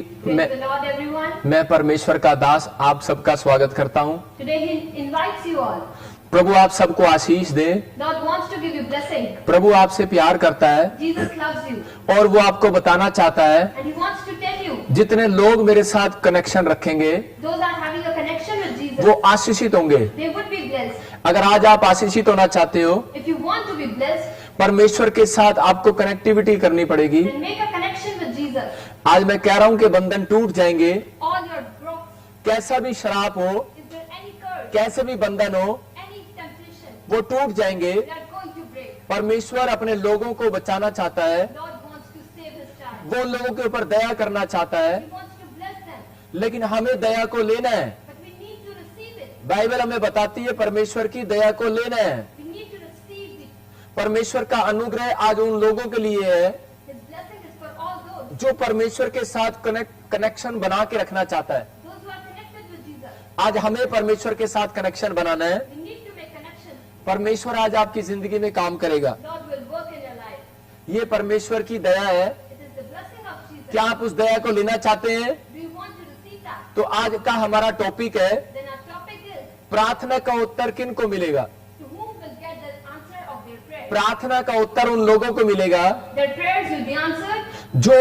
मैं, the Lord, everyone. मैं परमेश्वर का दास आप सबका स्वागत करता हूं। Today He invites you all. प्रभु आप सबको आशीष दे। Lord wants to give you blessing. प्रभु आपसे प्यार करता है Jesus loves you, और वो आपको बताना चाहता है and He wants to tell you, जितने लोग मेरे साथ कनेक्शन रखेंगे those are having a connection with Jesus, वो आशीषित होंगे। they would be blessed. अगर आज आप आशीषित होना चाहते हो, If you want to be blessed, परमेश्वर के साथ आपको कनेक्टिविटी करनी पड़ेगी। then make a connection with Jesus. आज मैं कह रहा हूं कि बंधन टूट जाएंगे। All your broke, कैसा भी शराब हो, is there any curse, कैसे भी बंधन हो, any temptation, वो टूट जाएंगे। they are going to break. परमेश्वर अपने लोगों को बचाना चाहता है, Lord wants to save His child. वो लोगों के ऊपर दया करना चाहता है, He wants to bless them, लेकिन हमें दया को लेना है। but we need to receive it. Bible हमें बताती है परमेश्वर की दया को लेना है। We need to receive it. परमेश्वर का अनुग्रह आज उन लोगों के लिए है His blessing is for all those जो परमेश्वर के साथ कनेक्शन बना के रखना चाहता है। who are connected with Jesus. आज हमें परमेश्वर के साथ कनेक्शन बनाना है। We need to make connection. परमेश्वर आज आपकी जिंदगी में काम करेगा। Lord will work in your life. ये परमेश्वर की दया है। It is the blessing of Jesus. क्या आप उस दया को लेना चाहते हैं? Do you want to receive that? तो आज का हमारा टॉपिक है Then our topic is, प्रार्थना का उत्तर किन को मिलेगा? to whom will get the answer of their prayer. प्रार्थना का उत्तर उन लोगों को मिलेगा Their prayers will be answered जो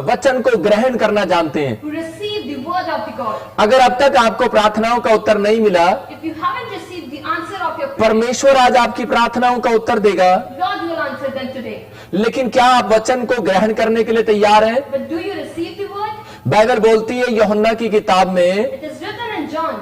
वचन को ग्रहण करना जानते हैं। who receive the word of the God. अगर अब तक आपको प्रार्थनाओं का उत्तर नहीं मिला, If you haven't received the answer of your prayer, परमेश्वर आज आपकी प्रार्थनाओं का उत्तर देगा। Lord will answer them today. लेकिन क्या आप वचन को ग्रहण करने के लिए तैयार हैं? But do you receive the word? Bible बोलती है यूहन्ना की किताब में, It is written in John,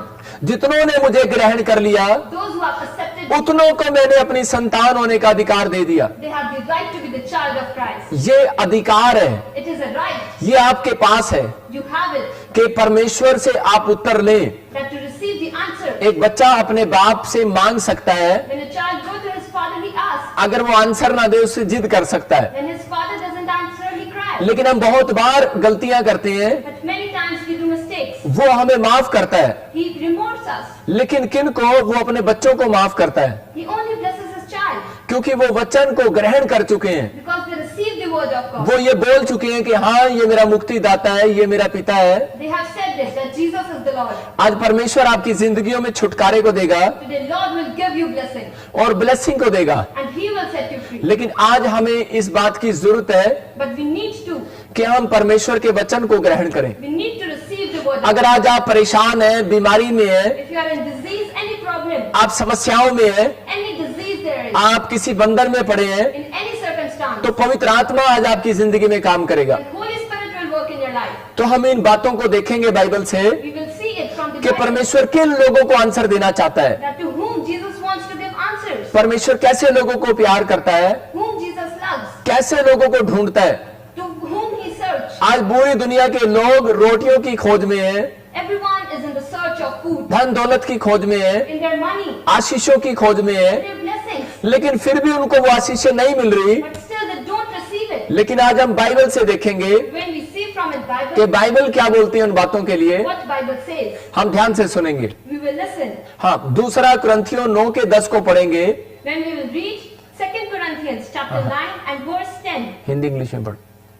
जितनों ने मुझे ग्रहण कर लिया those who have accepted me, उतनों को मैंने अपनी संतान होने का अधिकार दे दिया। they have the right to be the child of Christ. ये अधिकार है, It is a right. ये आपके पास है You have it. कि परमेश्वर से आप उत्तर लें। That to receive the answer. एक बच्चा अपने बाप से मांग सकता है, When a child goes to his father, he asks. अगर वो आंसर ना दे उससे जिद कर सकता है। When his father doesn't answer, he cries. लेकिन हम बहुत बार गलतियां करते हैं, But many times we do mistakes. वो हमें माफ करता है, He removes us. लेकिन किन को? वो अपने बच्चों को माफ करता है, He only blesses his child क्योंकि वो वचन को ग्रहण कर चुके हैं। because they receive the word of God. वो ये बोल चुके हैं कि हाँ ये मेरा मुक्तिदाता है, ये मेरा पिता है। They have said this, that Jesus is the Lord. आज परमेश्वर आपकी जिंदगियों में छुटकारे को देगा Today Lord will give you blessing और ब्लेसिंग को देगा। and He will set you free. लेकिन आज हमें इस बात की जरूरत है But we need to. कि हम परमेश्वर के वचन को ग्रहण करें। We need to receive the word of अगर God. आज आप परेशान हैं, बीमारी में हैं, If you are in disease, any problem, आप समस्याओं में हैं, any disease there is, आप किसी बंधन में पड़े हैं, in any circumstance, तो पवित्र आत्मा आज आपकी जिंदगी में काम करेगा। then Holy Spirit will work in your life. तो हम इन बातों को देखेंगे बाइबल से We will see it from the कि Bible, परमेश्वर किन लोगों को आंसर देना चाहता है, that to whom Jesus wants to give answers, परमेश्वर कैसे लोगों को प्यार करता है, whom Jesus loves, कैसे लोगों को ढूंढता है। to whom He searches. आज पूरी दुनिया के लोग रोटियों की खोज में हैं, Everyone is in the search of food, धन दौलत की खोज में है, in their money, आशीषों की खोज में है, in their blessings, लेकिन फिर भी उनको वो आशीषें नहीं मिल रही। but still they don't receive it. लेकिन आज हम बाइबल से देखेंगे When we see from His कि Bible, बाइबल क्या बोलती है उन बातों के लिए। what Bible says, हम ध्यान से सुनेंगे। we will listen. हाँ, दूसरा कुरिन्थियों 9 के 10 को पढ़ेंगे। When we will read 2 Corinthians chapter 9 and verse 10. Hindi English में पढ़।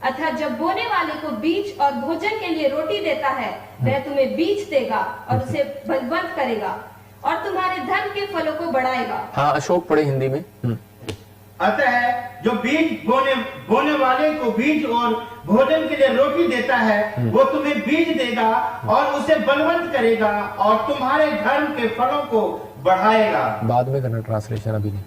अतः जब बोने वाले को बीज और भोजन के लिए रोटी देता है, वह तुम्हें बीज देगा और उसे बलवंत करेगा और तुम्हारे धन के फलों को बढ़ाएगा। हाँ, अशोक पढ़े हिंदी में। अतः जो बीज बोने वाले को बीज और भोजन के लिए रोटी देता है, वो तुम्हें बीज देगा और उसे बलवंत करेगा और तुम्हारे धर्म के फलों को बढ़ाएगा। बाद में करना ट्रांसलेशन, अभी नहीं।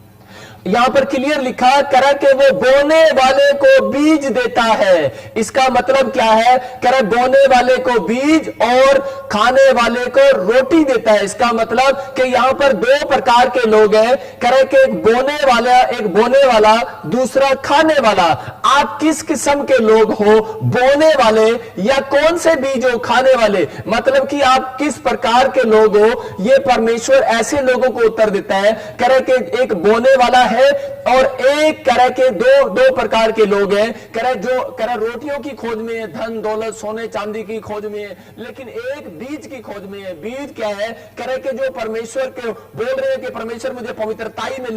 यहाँ पर क्लियर लिखा करा कि वो बोने वाले को बीज देता है। इसका मतलब क्या है? कह रहा बोने वाले को बीज और खाने वाले को रोटी देता है। इसका मतलब कि यहाँ पर दो प्रकार के लोग हैं। कह रहे कि एक बोने वाला, दूसरा खाने वाला। आप किस किस्म के लोग हो, बोने वाले या कौन से बीज हो, खाने वाले? मतलब कि आप किस प्रकार के लोग हो, ये परमेश्वर ऐसे लोगों को उत्तर देता है। कह रहे कि एक बोने वाला है। और एक कह रहे के दो प्रकार के लोग हैं, कह रहे जो कह रहे रोटियों की खोज में है, धन दौलत सोने चांदी की खोज में है, लेकिन एक बीज की खोज में है। बीज क्या है? कह रहे कि जो परमेश्वर के बोल रहे हैं कि परमेश्वर मुझे पवित्रताई में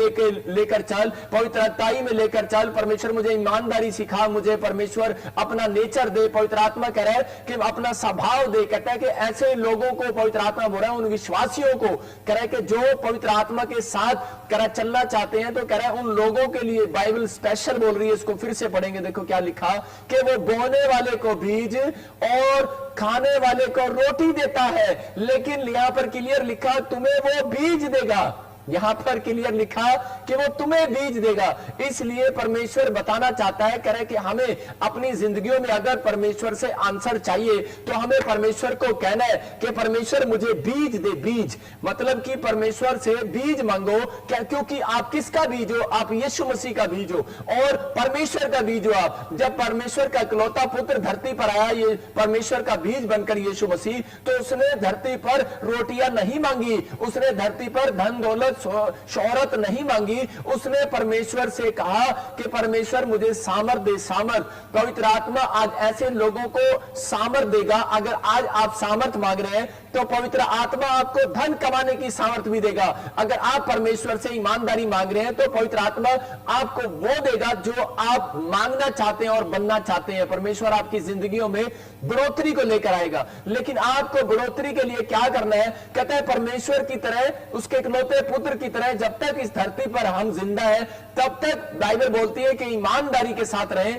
लेकर चल, पवित्रताई में लेकर चल, परमेश्वर मुझे ईमानदारी सिखा, मुझे परमेश्वर अपना नेचर दे। पवित्र आत्मा कह रहा है कि अपना स्वभाव दे। कहता है कि ऐसे लोगों को पवित्र आत्मा बोल रहा है, उन विश्वासियों को कह रहा है कि जो पवित्र आत्मा के साथ कह रहा चलना चाहते हैं, तो कह रहा है उन लोगों के लिए बाइबल स्पेशल बोल रही है। इसको फिर से पढ़ेंगे, देखो क्या लिखा कि वो बोने वाले को बीज और खाने वाले को रोटी देता है। लेकिन यहां पर क्लियर लिखा तुम्हें वो बीज देगा। यहां पर क्लियर लिखा कि वो तुम्हें बीज देगा। इसलिए परमेश्वर बताना चाहता है, कह रहे कि हमें अपनी जिंदगियों में अगर परमेश्वर से आंसर चाहिए तो हमें परमेश्वर को कहना है कि परमेश्वर मुझे बीज दे। बीज मतलब कि परमेश्वर से बीज मांगो। क्या? क्योंकि आप किसका बीज हो? आप यीशु मसीह का बीज हो और परमेश्वर का बीज हो आप। जब परमेश्वर का इकलौता पुत्र धरती पर आया, ये परमेश्वर का बीज बनकर यीशु मसीह, तो उसने धरती पर रोटियां नहीं मांगी, उसने धरती पर धन दौलत शोहरत नहीं मांगी। उसने परमेश्वर से कहा कि परमेश्वर मुझे सामर्थ दे। सामर्थ, पवित्र आत्मा आज ऐसे लोगों को सामर्थ देगा। अगर आज आप सामर्थ मांग रहे हैं तो पवित्र आत्मा आपको धन कमाने की सामर्थ भी देगा। अगर आप परमेश्वर से ईमानदारी मांग रहे हैं तो पवित्र आत्मा आपको वो देगा जो आप मांगना चाहते हैं और बनना चाहते हैं। परमेश्वर आपकी जिंदगियों में बढ़ोतरी को लेकर आएगा। लेकिन आपको बढ़ोतरी के लिए क्या करना है? कहता है परमेश्वर की तरह, उसके इकलौते पुत्र की तरह जब तक इस धरती पर हम जिंदा हैं तब तक बाइबल बोलती है कि ईमानदारी के साथ रहें।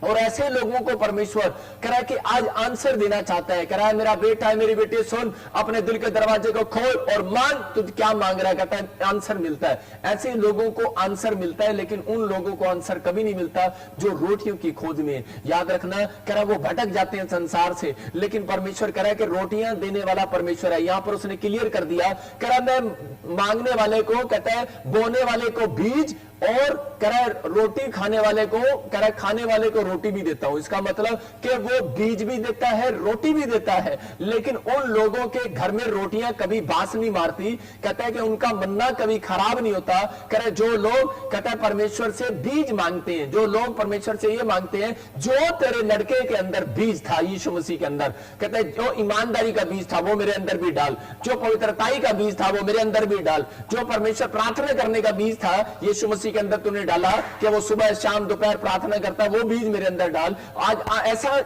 और ऐसे लोगों को परमेश्वर कह रहा है कि आज आंसर देना चाहता है। कह रहा है मेरा बेटा है, मेरी बेटी, सुन, अपने दिल के दरवाजे को खोल और मांग, तुझ क्या मांग रहा है। कहता है आंसर मिलता है। ऐसे लोगों को आंसर मिलता है, लेकिन उन लोगों को आंसर कभी नहीं मिलता जो रोटियों की खोज में। याद रखना, कह रहा वो भटक जाते हैं संसार से, लेकिन परमेश्वर कह रहा है कि रोटियां देने वाला परमेश्वर है। यहां पर उसने क्लियर कर दिया, कह रहा मैं मांगने वाले को, कहता है बोने वाले को बीज और कह रहा रोटी खाने वाले को, कह रहा खाने वाले को रोटी भी देता हूं। इसका मतलब कि वो बीज भी देता है, रोटी भी देता है। लेकिन उन लोगों के घर में रोटियां कभी बास नहीं मारती। कहता है कि उनका मन्ना कभी खराब नहीं होता। कह रहा जो लोग, कहता है परमेश्वर से बीज मांगते हैं, जो लोग परमेश्वर से ये मांगते हैं जो तेरे लड़के के अंदर बीज था यीशु मसीह के अंदर, कहता है जो ईमानदारी का बीज था वो मेरे अंदर भी डाल, जो पवित्रताई का बीज था वो मेरे अंदर भी डाल, जो परमेश्वर प्रार्थना करने का बीज था यीशु मसीह के अंदर तूने डाला कि वो सुबह शाम दोपहर प्रार्थना करता, वो बीज मेरे अंदर डाल। आज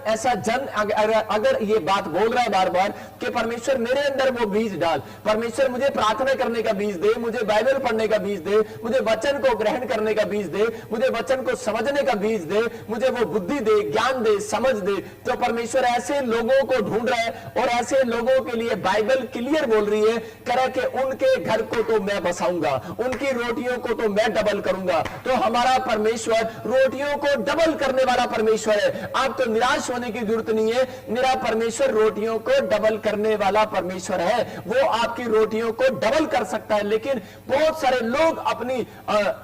ऐसा जन अगर ये बात बोल रहा है बार बार कि परमेश्वर मेरे अंदर वो बीज डाल, परमेश्वर मुझे प्रार्थना करने का बीज दे, मुझे बाइबल पढ़ने का बीज दे, मुझे वचन को ग्रहण करने का बीज दे, मुझे वचन को समझने का बीज दे, मुझे वो बुद्धि दे, ज्ञान दे, समझ दे, तो परमेश्वर ऐसे लोगों को ढूंढ रहा है। और ऐसे लोगों के लिए बाइबल क्लियर बोल रही है, कह रहा कि उनके घर को तो मैं बसाऊंगा, उनकी रोटियों को तो मैं डबल करूंगा। तो हमारा परमेश्वर रोटियों को डबल करने वाला परमेश्वर है। आप तो निराश होने की जरूरत नहीं है, मेरा परमेश्वर रोटियों को डबल करने वाला परमेश्वर है। वो आपकी रोटियों को डबल कर सकता है। लेकिन बहुत सारे लोग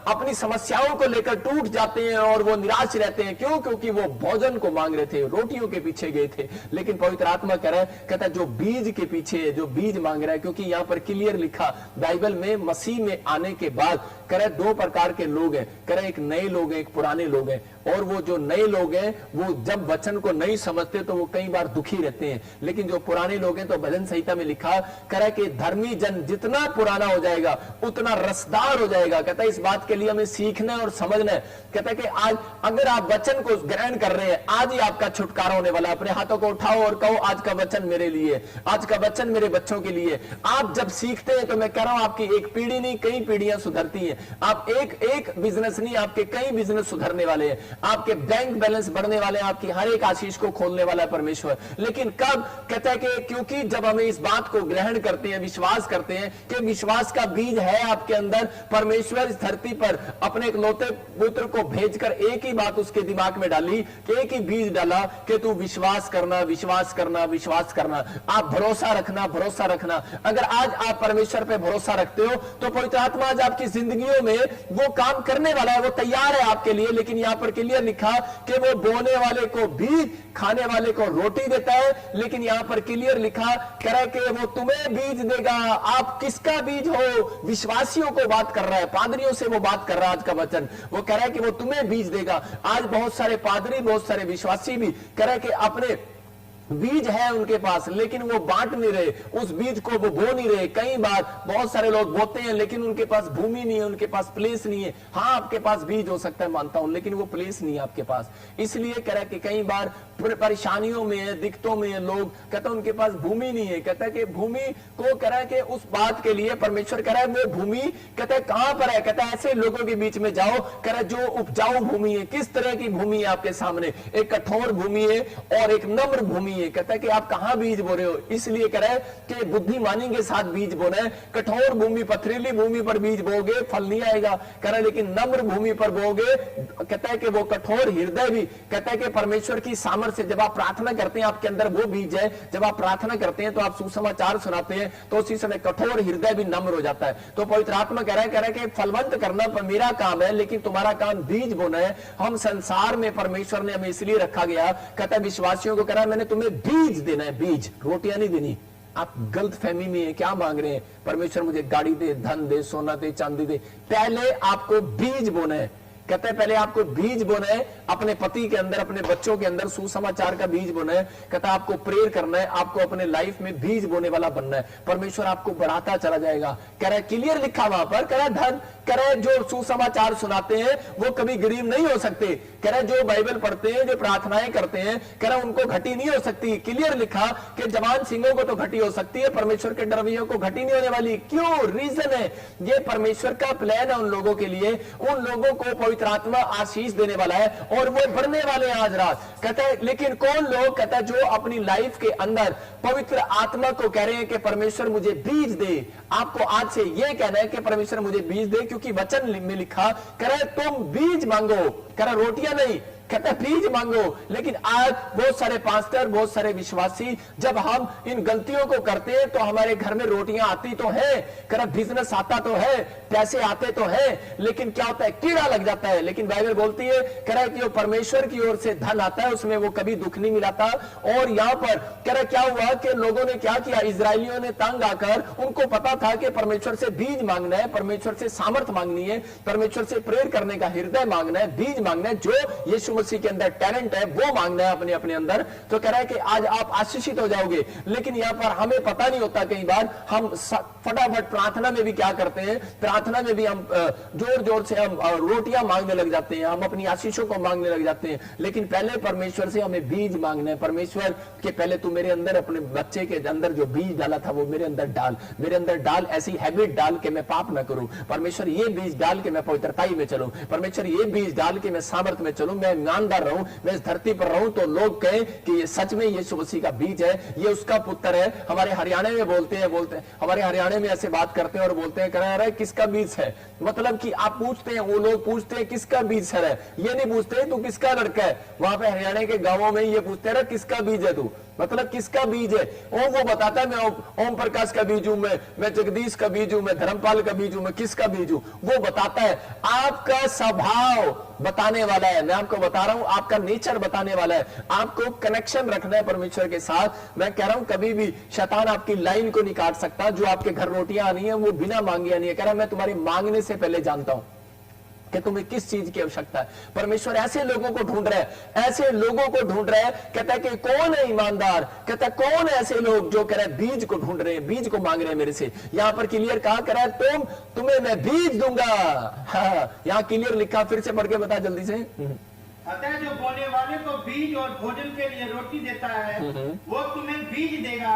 अपनी समस्याओं को लेकर टूट जाते हैं और वो निराश रहते हैं। क्यों? क्योंकि वो भोजन को मांग रहे थे, रोटियों के पीछे गए थे। लेकिन पवित्र आत्मा कह रहा है, कहता है जो बीज के पीछे, जो बीज मांग रहा है, क्योंकि यहां पर क्लियर लिखा बाइबल में मसीह में आने के बाद कह रहा है दो प्रकार के लोग हैं। कह रहा है एक नए लोग हैं, एक पुराने लोग हैं। और वो जो नए लोग हैं वो जब वचन को नहीं समझते तो वो कई बार दुखी रहते हैं। लेकिन जो पुराने लोग हैं, तो भजन संहिता में लिखा कह रहा है कि धर्मी जन जितना पुराना हो जाएगा उतना रसदार हो जाएगा। कहता है इस बात के लिए हमें सीखना और समझना है। कहता है कि आज अगर आप वचन को ग्रहण कर रहे हैं, आज ही आपका छुटकारा होने वाला है। अपने हाथों को उठाओ और कहो आज का वचन मेरे लिए, आज का वचन मेरे बच्चों के लिए। आप जब सीखते हैं तो मैं कह रहा हूं आपकी एक पीढ़ी नहीं कई पीढ़ियां सुधरती हैं। आप एक बिजनेस नहीं, आपके कई बिजनेस सुधरने वाले हैं, आपके बैंक बैलेंस बढ़ने वाले हैं, आपकी हर एक आशीष को खोलने वाला है परमेश्वर। लेकिन कब? कहता है कि क्योंकि जब हमें इस बात को ग्रहण करते हैं, विश्वास करते हैं कि विश्वास का बीज है आपके अंदर। परमेश्वर इस धरती पर अपने इकलौते पुत्र को भेजकर एक ही बात उसके दिमाग में डाली, एक ही बीज डाला कि तू विश्वास करना, विश्वास करना, विश्वास करना। आप भरोसा रखना, भरोसा रखना। अगर आज आप परमेश्वर पे भरोसा रखते हो तो पवित्र आत्मा आज आपकी जिंदगियों में वो काम करने वाला है, वो तैयार है आपके लिए। लेकिन यहां पर क्लियर लिखा कि वो बोने वाले को बीज, खाने वाले को रोटी देता है। लेकिन यहां पर क्लियर लिखा कह रहा है कि वो तुम्हें बीज देगा। आप किसका बीज हो? विश्वासियों को बात कर रहा है, पादरियों से वो बात कर रहा है। आज का वचन वो कह रहा है कि वो तुम्हें बीज देगा। आज बहुत सारे पादरी, बहुत सारे विश्वासी भी कह रहे हैं कि अपने बीज है उनके पास, लेकिन वो बांट नहीं रहे, उस बीज को वो बो नहीं रहे। कई बार बहुत सारे लोग बोते हैं, लेकिन उनके पास भूमि नहीं है, उनके पास प्लेस नहीं है। हाँ, आपके पास बीज हो सकता है, मानता हूं, लेकिन वो प्लेस नहीं है आपके पास। इसलिए कह रहा है कि कई बार परेशानियों में है, दिक्कतों में है, लोग कहते हैं उनके पास भूमि नहीं है। कहता है कि भूमि को कह रहा है कि उस बात के लिए परमेश्वर कह रहा है वो भूमि कहता है कहां पर है? कहता है ऐसे लोगों के बीच में जाओ, कह रहा है जो उपजाऊ भूमि है। किस तरह की भूमि है आपके सामने? एक कठोर भूमि है और एक नम्र भूमि है। कहता है कि आप कहां बीज बो रहे हो? इसलिए कह रहा है कि बुद्धिमानी के साथ बीज बोना है। कठोर भूमि, पथरीली भूमि पर बीज बोगे, फल नहीं आएगा। कह रहा है लेकिन नम्र भूमि पर बोगे, कहता है कि वो कठोर हृदय भी, कहता है कि परमेश्वर की सामर्थ्य से जब आप प्रार्थना करते हैं, आपके अंदर वो बीज है। जब आप प्रार्थना करते हैं तो आप सुसमाचार सुनाते हैं, तो उसी समय कठोर हृदय भी नम्र हो जाता है। तो पवित्र आत्मा कह रहा है कि फलवंत करना मेरा काम है, लेकिन तुम्हारा काम बीज बोना है। हम संसार में परमेश्वर ने हमें इसलिए रखा गया, कहता है विश्वासियों को कह रहा है मैंने तुम्हें बीज देना है, बीज, रोटियां नहीं देनी। आप गलत फहमी में है, क्या मांग रहे हैं? परमेश्वर मुझे गाड़ी दे, धन दे, सोना दे, चांदी दे। पहले आपको बीज बोना है। कहते हैं पहले आपको बीज बोना है, अपने पति के अंदर, अपने बच्चों के अंदर सुसमाचार का बीज बोना है। कहता है आपको प्रेयर करना है, आपको अपने लाइफ में बीज बोने वाला बनना है। परमेश्वर आपको बढ़ाता चला जाएगा। कह रहा है क्लियर लिखा वहां पर, कह रहा है धन, कह रहा है जो सुसमाचार सुनाते हैं वो कभी गरीब नहीं हो सकते। कह रहा है जो बाइबल पढ़ते हैं, जो प्रार्थनाएं करते हैं, कह रहा है उनको घटी नहीं हो सकती। क्लियर लिखा कि जवान सिंहों को तो घटी हो सकती है, परमेश्वर के डरवियों को घटी नहीं होने वाली। क्यों? रीजन है ये परमेश्वर का प्लान है उन लोगों के लिए। उन लोगों को पवित्र आत्मा आशीष देने वाला है और वो बढ़ने वाले हैं आज रात। कहता है लेकिन कौन लोग? कहता है जो अपनी लाइफ के अंदर पवित्र आत्मा को कह रहे हैं कि परमेश्वर मुझे बीज दे। आपको आज से यह कहना है कि परमेश्वर मुझे बीज दे, क्योंकि वचन में लिखा कह रहा है तुम बीज मांगो, कह रहा रोटियां नहीं, कहता बीज मांगो। लेकिन आज बहुत सारे पास्टर, बहुत सारे विश्वासी, जब हम इन गलतियों को करते हैं तो हमारे घर में रोटियां आती तो है, कह बिजनेस आता तो है, पैसे आते तो है, लेकिन क्या होता है? कीड़ा लग जाता है। लेकिन बाइबल बोलती है, कह रहा है कि जो परमेश्वर की ओर से धन आता है उसमें वो कभी दुख नहीं मिलाता। और यहां पर कह रहा क्या हुआ कि लोगों ने क्या किया? इजरायलियों ने तंग आकर, उनको पता था कि परमेश्वर से बीज मांगना है, परमेश्वर से सामर्थ मांगनी है, परमेश्वर से प्रेयर करने का हृदय मांगना है, बीज मांगना है, जो यीशु मसीह के अंदर टैलेंट है वो मांगना है अपने अपने अंदर। तो कह रहा है कि आज आप आशीषित हो जाओगे। लेकिन यहां पर हमें पता नहीं होता, कई बार हम फटाफट प्रार्थना में भी क्या करते हैं, प्रार्थना में भी हम जोर जोर से हम रोटियां मांगने लग जाते हैं, हम अपनी आशीषों को मांगने लग जाते हैं। लेकिन पहले परमेश्वर से हमें बीज मांगना है। परमेश्वर के पहले तू मेरे अंदर, अपने बच्चे के अंदर जो बीज डाला था वो मेरे अंदर डाल, मेरे अंदर डाल, ऐसी हैबिट डाल के मैं पाप ना करूं। परमेश्वर ये बीज डाल के मैं पवित्रताई में चलूं। परमेश्वर ये बीज डाल के मैं सामर्थ्य में चलूं, मैं ईमानदार रहूं, मैं इस धरती पर रहूं तो लोग कहें कि ये सच में यीशु मसीह का बीज है, ये उसका पुत्र है। हमारे हरियाणा में बोलते हैं हमारे हरियाणा में ऐसे बात करते हैं और बोलते हैं कह रहा है किसका बीज है। मतलब कि आप पूछते हैं, वो लोग पूछते हैं किसका बीज है, ये नहीं पूछते तू किसका लड़का है। वहां पे हरियाणा के गांवों में ये पूछते हैं किसका बीज है तू, मतलब किसका बीज है। वो बताता है मैं ओम प्रकाश का बीज हूं, मैं जगदीश का बीज हूं, मैं धर्मपाल का बीज हूं, मैं किसका बीज हूं, वो बताता है। आपका स्वभाव बताने वाला है, मैं आपको बता रहा हूं, आपका नेचर बताने वाला है। आपको कनेक्शन रखना है परमेश्वर के साथ। मैं कह रहा हूं कभी भी शैतान आपकी लाइन को नहीं काट सकता। जो आपके घर रोटियां आनी है वो बिना मांगे आनी है। कह रहा मैं तुम्हारी मांगने से पहले जानता हूं कि तुम्हें किस चीज की आवश्यकता है। परमेश्वर ऐसे लोगों को ढूंढ रहा है, ऐसे लोगों को ढूंढ रहा है। कहता है कि कौन है ईमानदार, कहता है कौन है ऐसे लोग जो कह रहे हैं बीज को ढूंढ रहे हैं, बीज को मांग रहे हैं मेरे से। यहां पर क्लियर कहा कर रहा है तुम्हें मैं बीज दूंगा। हाँ, यहां क्लियर लिखा, फिर से पढ़ के बता जल्दी से। अतः जो बोने वाले को बीज और भोजन के लिए रोटी देता है वो तुम्हें बीज देगा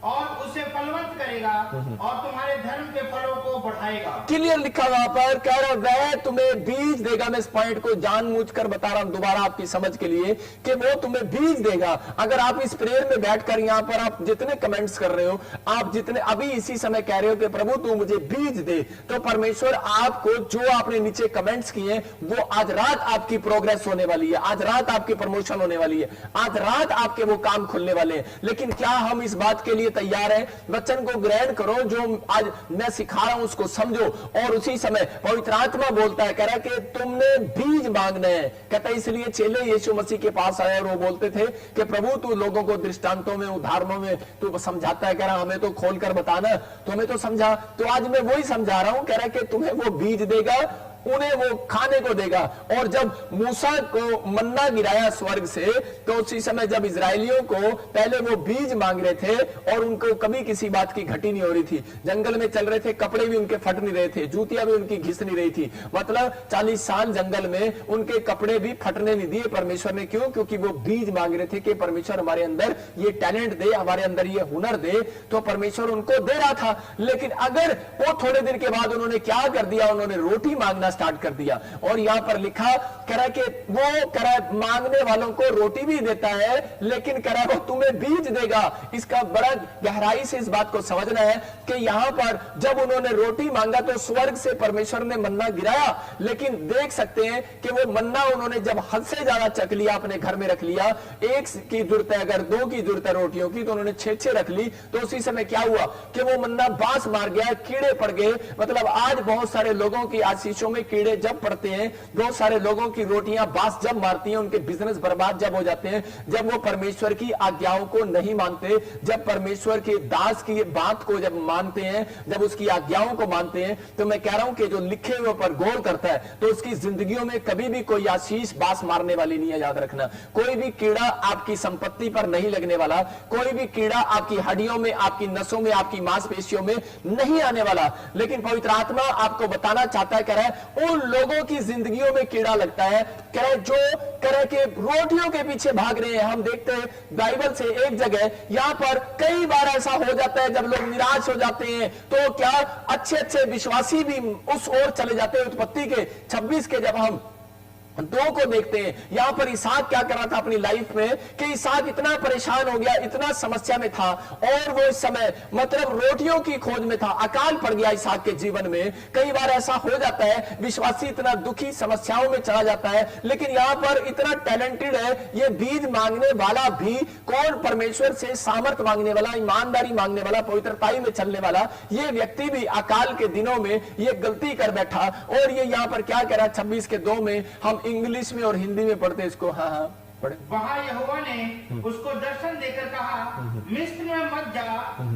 और उसे फलवंत करेगा और तुम्हारे धर्म के फलों को बढ़ाएगा। क्लियर लिखा वहां पर, कह रहा वह तुम्हें बीज देगा। मैं इस पॉइंट को जानबूझकर बता रहा हूं दोबारा आपकी समझ के लिए कि वो तुम्हें बीज देगा। अगर आप इस प्रेयर में बैठकर यहां पर आप जितने कमेंट्स कर रहे हो, आप जितने अभी इसी समय कह रहे हो कि प्रभु तू मुझे बीज दे, तो परमेश्वर आपको जो आपने नीचे कमेंट्स किए वो आज रात आपकी प्रोग्रेस होने वाली है, आज रात आपकी प्रमोशन होने वाली है, आज रात आपके वो काम खुलने वाले हैं। लेकिन क्या हम इस बात के लिए तैयार हैं? वचन को ग्रहण करो, जो आज मैं सिखा रहा हूं उसको समझो। और उसी समय पवित्र आत्मा बोलता है, कह रहा है कि तुमने बीज मांगना है। कहता है इसलिए चेले यीशु मसीह के पास आए और वो बोलते थे कि प्रभु तू लोगों को दृष्टांतों में, उदाहरणों में तू समझाता है, कह रहा हमें तो खोलकर बताना, तुम्हें तो समझा। तो आज मैं वही समझा रहा हूं, कह रहा है कि तुम्हें वो बीज देगा, उन्हें वो खाने को देगा। और जब मूसा को मन्ना गिराया स्वर्ग से, तो उसी समय जब इजरायलियों को पहले वो बीज मांग रहे थे और उनको कभी किसी बात की घटी नहीं हो रही थी, जंगल में चल रहे थे, कपड़े भी उनके फट नहीं रहे थे, जूतियां भी उनकी घिस नहीं रही थी, मतलब 40 साल जंगल में उनके कपड़े भी फटने नहीं दिए परमेश्वर ने। क्यों? क्योंकि वो बीज मांग रहे थे कि परमेश्वर हमारे अंदर ये टैलेंट दे, हमारे अंदर ये हुनर दे, तो परमेश्वर उनको दे रहा था। लेकिन अगर वो थोड़े दिन के बाद उन्होंने क्या कर दिया, उन्होंने रोटी मांगना स्टार्ट कर दिया। और यहां पर लिखा कह रहा कि वो कह रहा मांगने वालों को रोटी भी देता है, लेकिन कह रहा वो तुम्हें बीज देगा। इसका बड़ा गहराई से इस बात को समझना है कि यहां पर जब उन्होंने रोटी मांगा तो स्वर्ग से परमेश्वर ने मन्ना गिराया, लेकिन देख सकते हैं कि वो मन्ना उन्होंने जब हद से ज्यादा चख लिया, अपने घर में रख लिया, एक की जरूरत है, अगर 2 की जरूरत है रोटियों की, तो उन्होंने 6 रख ली। तो उसी समय क्या हुआ कि वो मन्ना बांस मार गया, कीड़े पड़ गए। मतलब आज बहुत सारे लोगों की आशीषों में कीड़े जब पड़ते हैं, बहुत सारे लोगों की रोटियां बांस जब मारती हैं, उनके बिजनेस बर्बाद जब हो जाते हैं, जब वो परमेश्वर की आज्ञाओं को नहीं मानते, जब परमेश्वर के दास की बात को जब मानते हैं, जब उसकी आज्ञाओं को मानते हैं। तो मैं कह रहा हूं कि जो लिखे हुए पर गौर करता है तो उसकी जिंदगियों में कभी भी कोई आशीष बांस मारने वाली नहीं है। याद रखना, कोई भी कीड़ा आपकी संपत्ति पर नहीं लगने वाला, कोई भी कीड़ा आपकी हड्डियों में, आपकी नसों में, आपकी मांसपेशियों में नहीं आने वाला। लेकिन पवित्र आत्मा आपको बताना चाहता है, कह रहा है उन लोगों की जिंदगियों में कीड़ा लगता है, कह रहे जो कह रहे कि रोटियों के पीछे भाग रहे हैं। हम देखते हैं बाइबल से एक जगह, यहां पर कई बार ऐसा हो जाता है, जब लोग निराश हो जाते हैं तो क्या अच्छे विश्वासी भी उस ओर चले जाते हैं। उत्पत्ति के 26 के जब हम 2 को देखते हैं, यहां पर इसहाक क्या कर रहा था अपनी लाइफ में कि इसहाक इतना परेशान हो गया, इतना समस्या में था, और वो इस समय मतलब रोटियों की खोज में था। अकाल पड़ गया इसहाक के जीवन में। कई बार ऐसा हो जाता है, विश्वासी इतना दुखी समस्याओं में चला जाता है, लेकिन यहां पर इतना टैलेंटेड है ये बीज मांगने वाला भी। कौन? परमेश्वर से सामर्थ मांगने वाला, ईमानदारी मांगने वाला, पवित्रताई में चलने वाला ये व्यक्ति भी अकाल के दिनों में ये गलती कर बैठा। और ये यहां पर क्या कह रहा है 26 के 2 में, हम इंग्लिश में और हिंदी में पढ़ते इसको। हाँ पढ़े। वहाँ यहोवा ने उसको दर्शन देकर कहा, मिस्र में मत जा,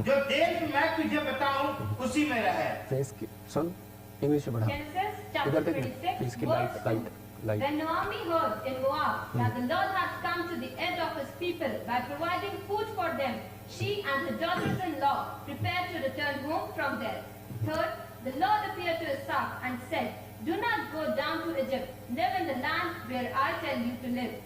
जो देश मैं तुझे बताऊं उसी में रहे। सुन इंग्लिश में पढ़ा। Genesis chapter 26 verse 2. When Naomi heard in Moab that the Lord had come to the edge of his people by providing food for them, she and her daughters-in-law prepared to return home from there. Third, the Lord appeared to Isaac and said, do not go down to Egypt. Live in the land where I tell you to live.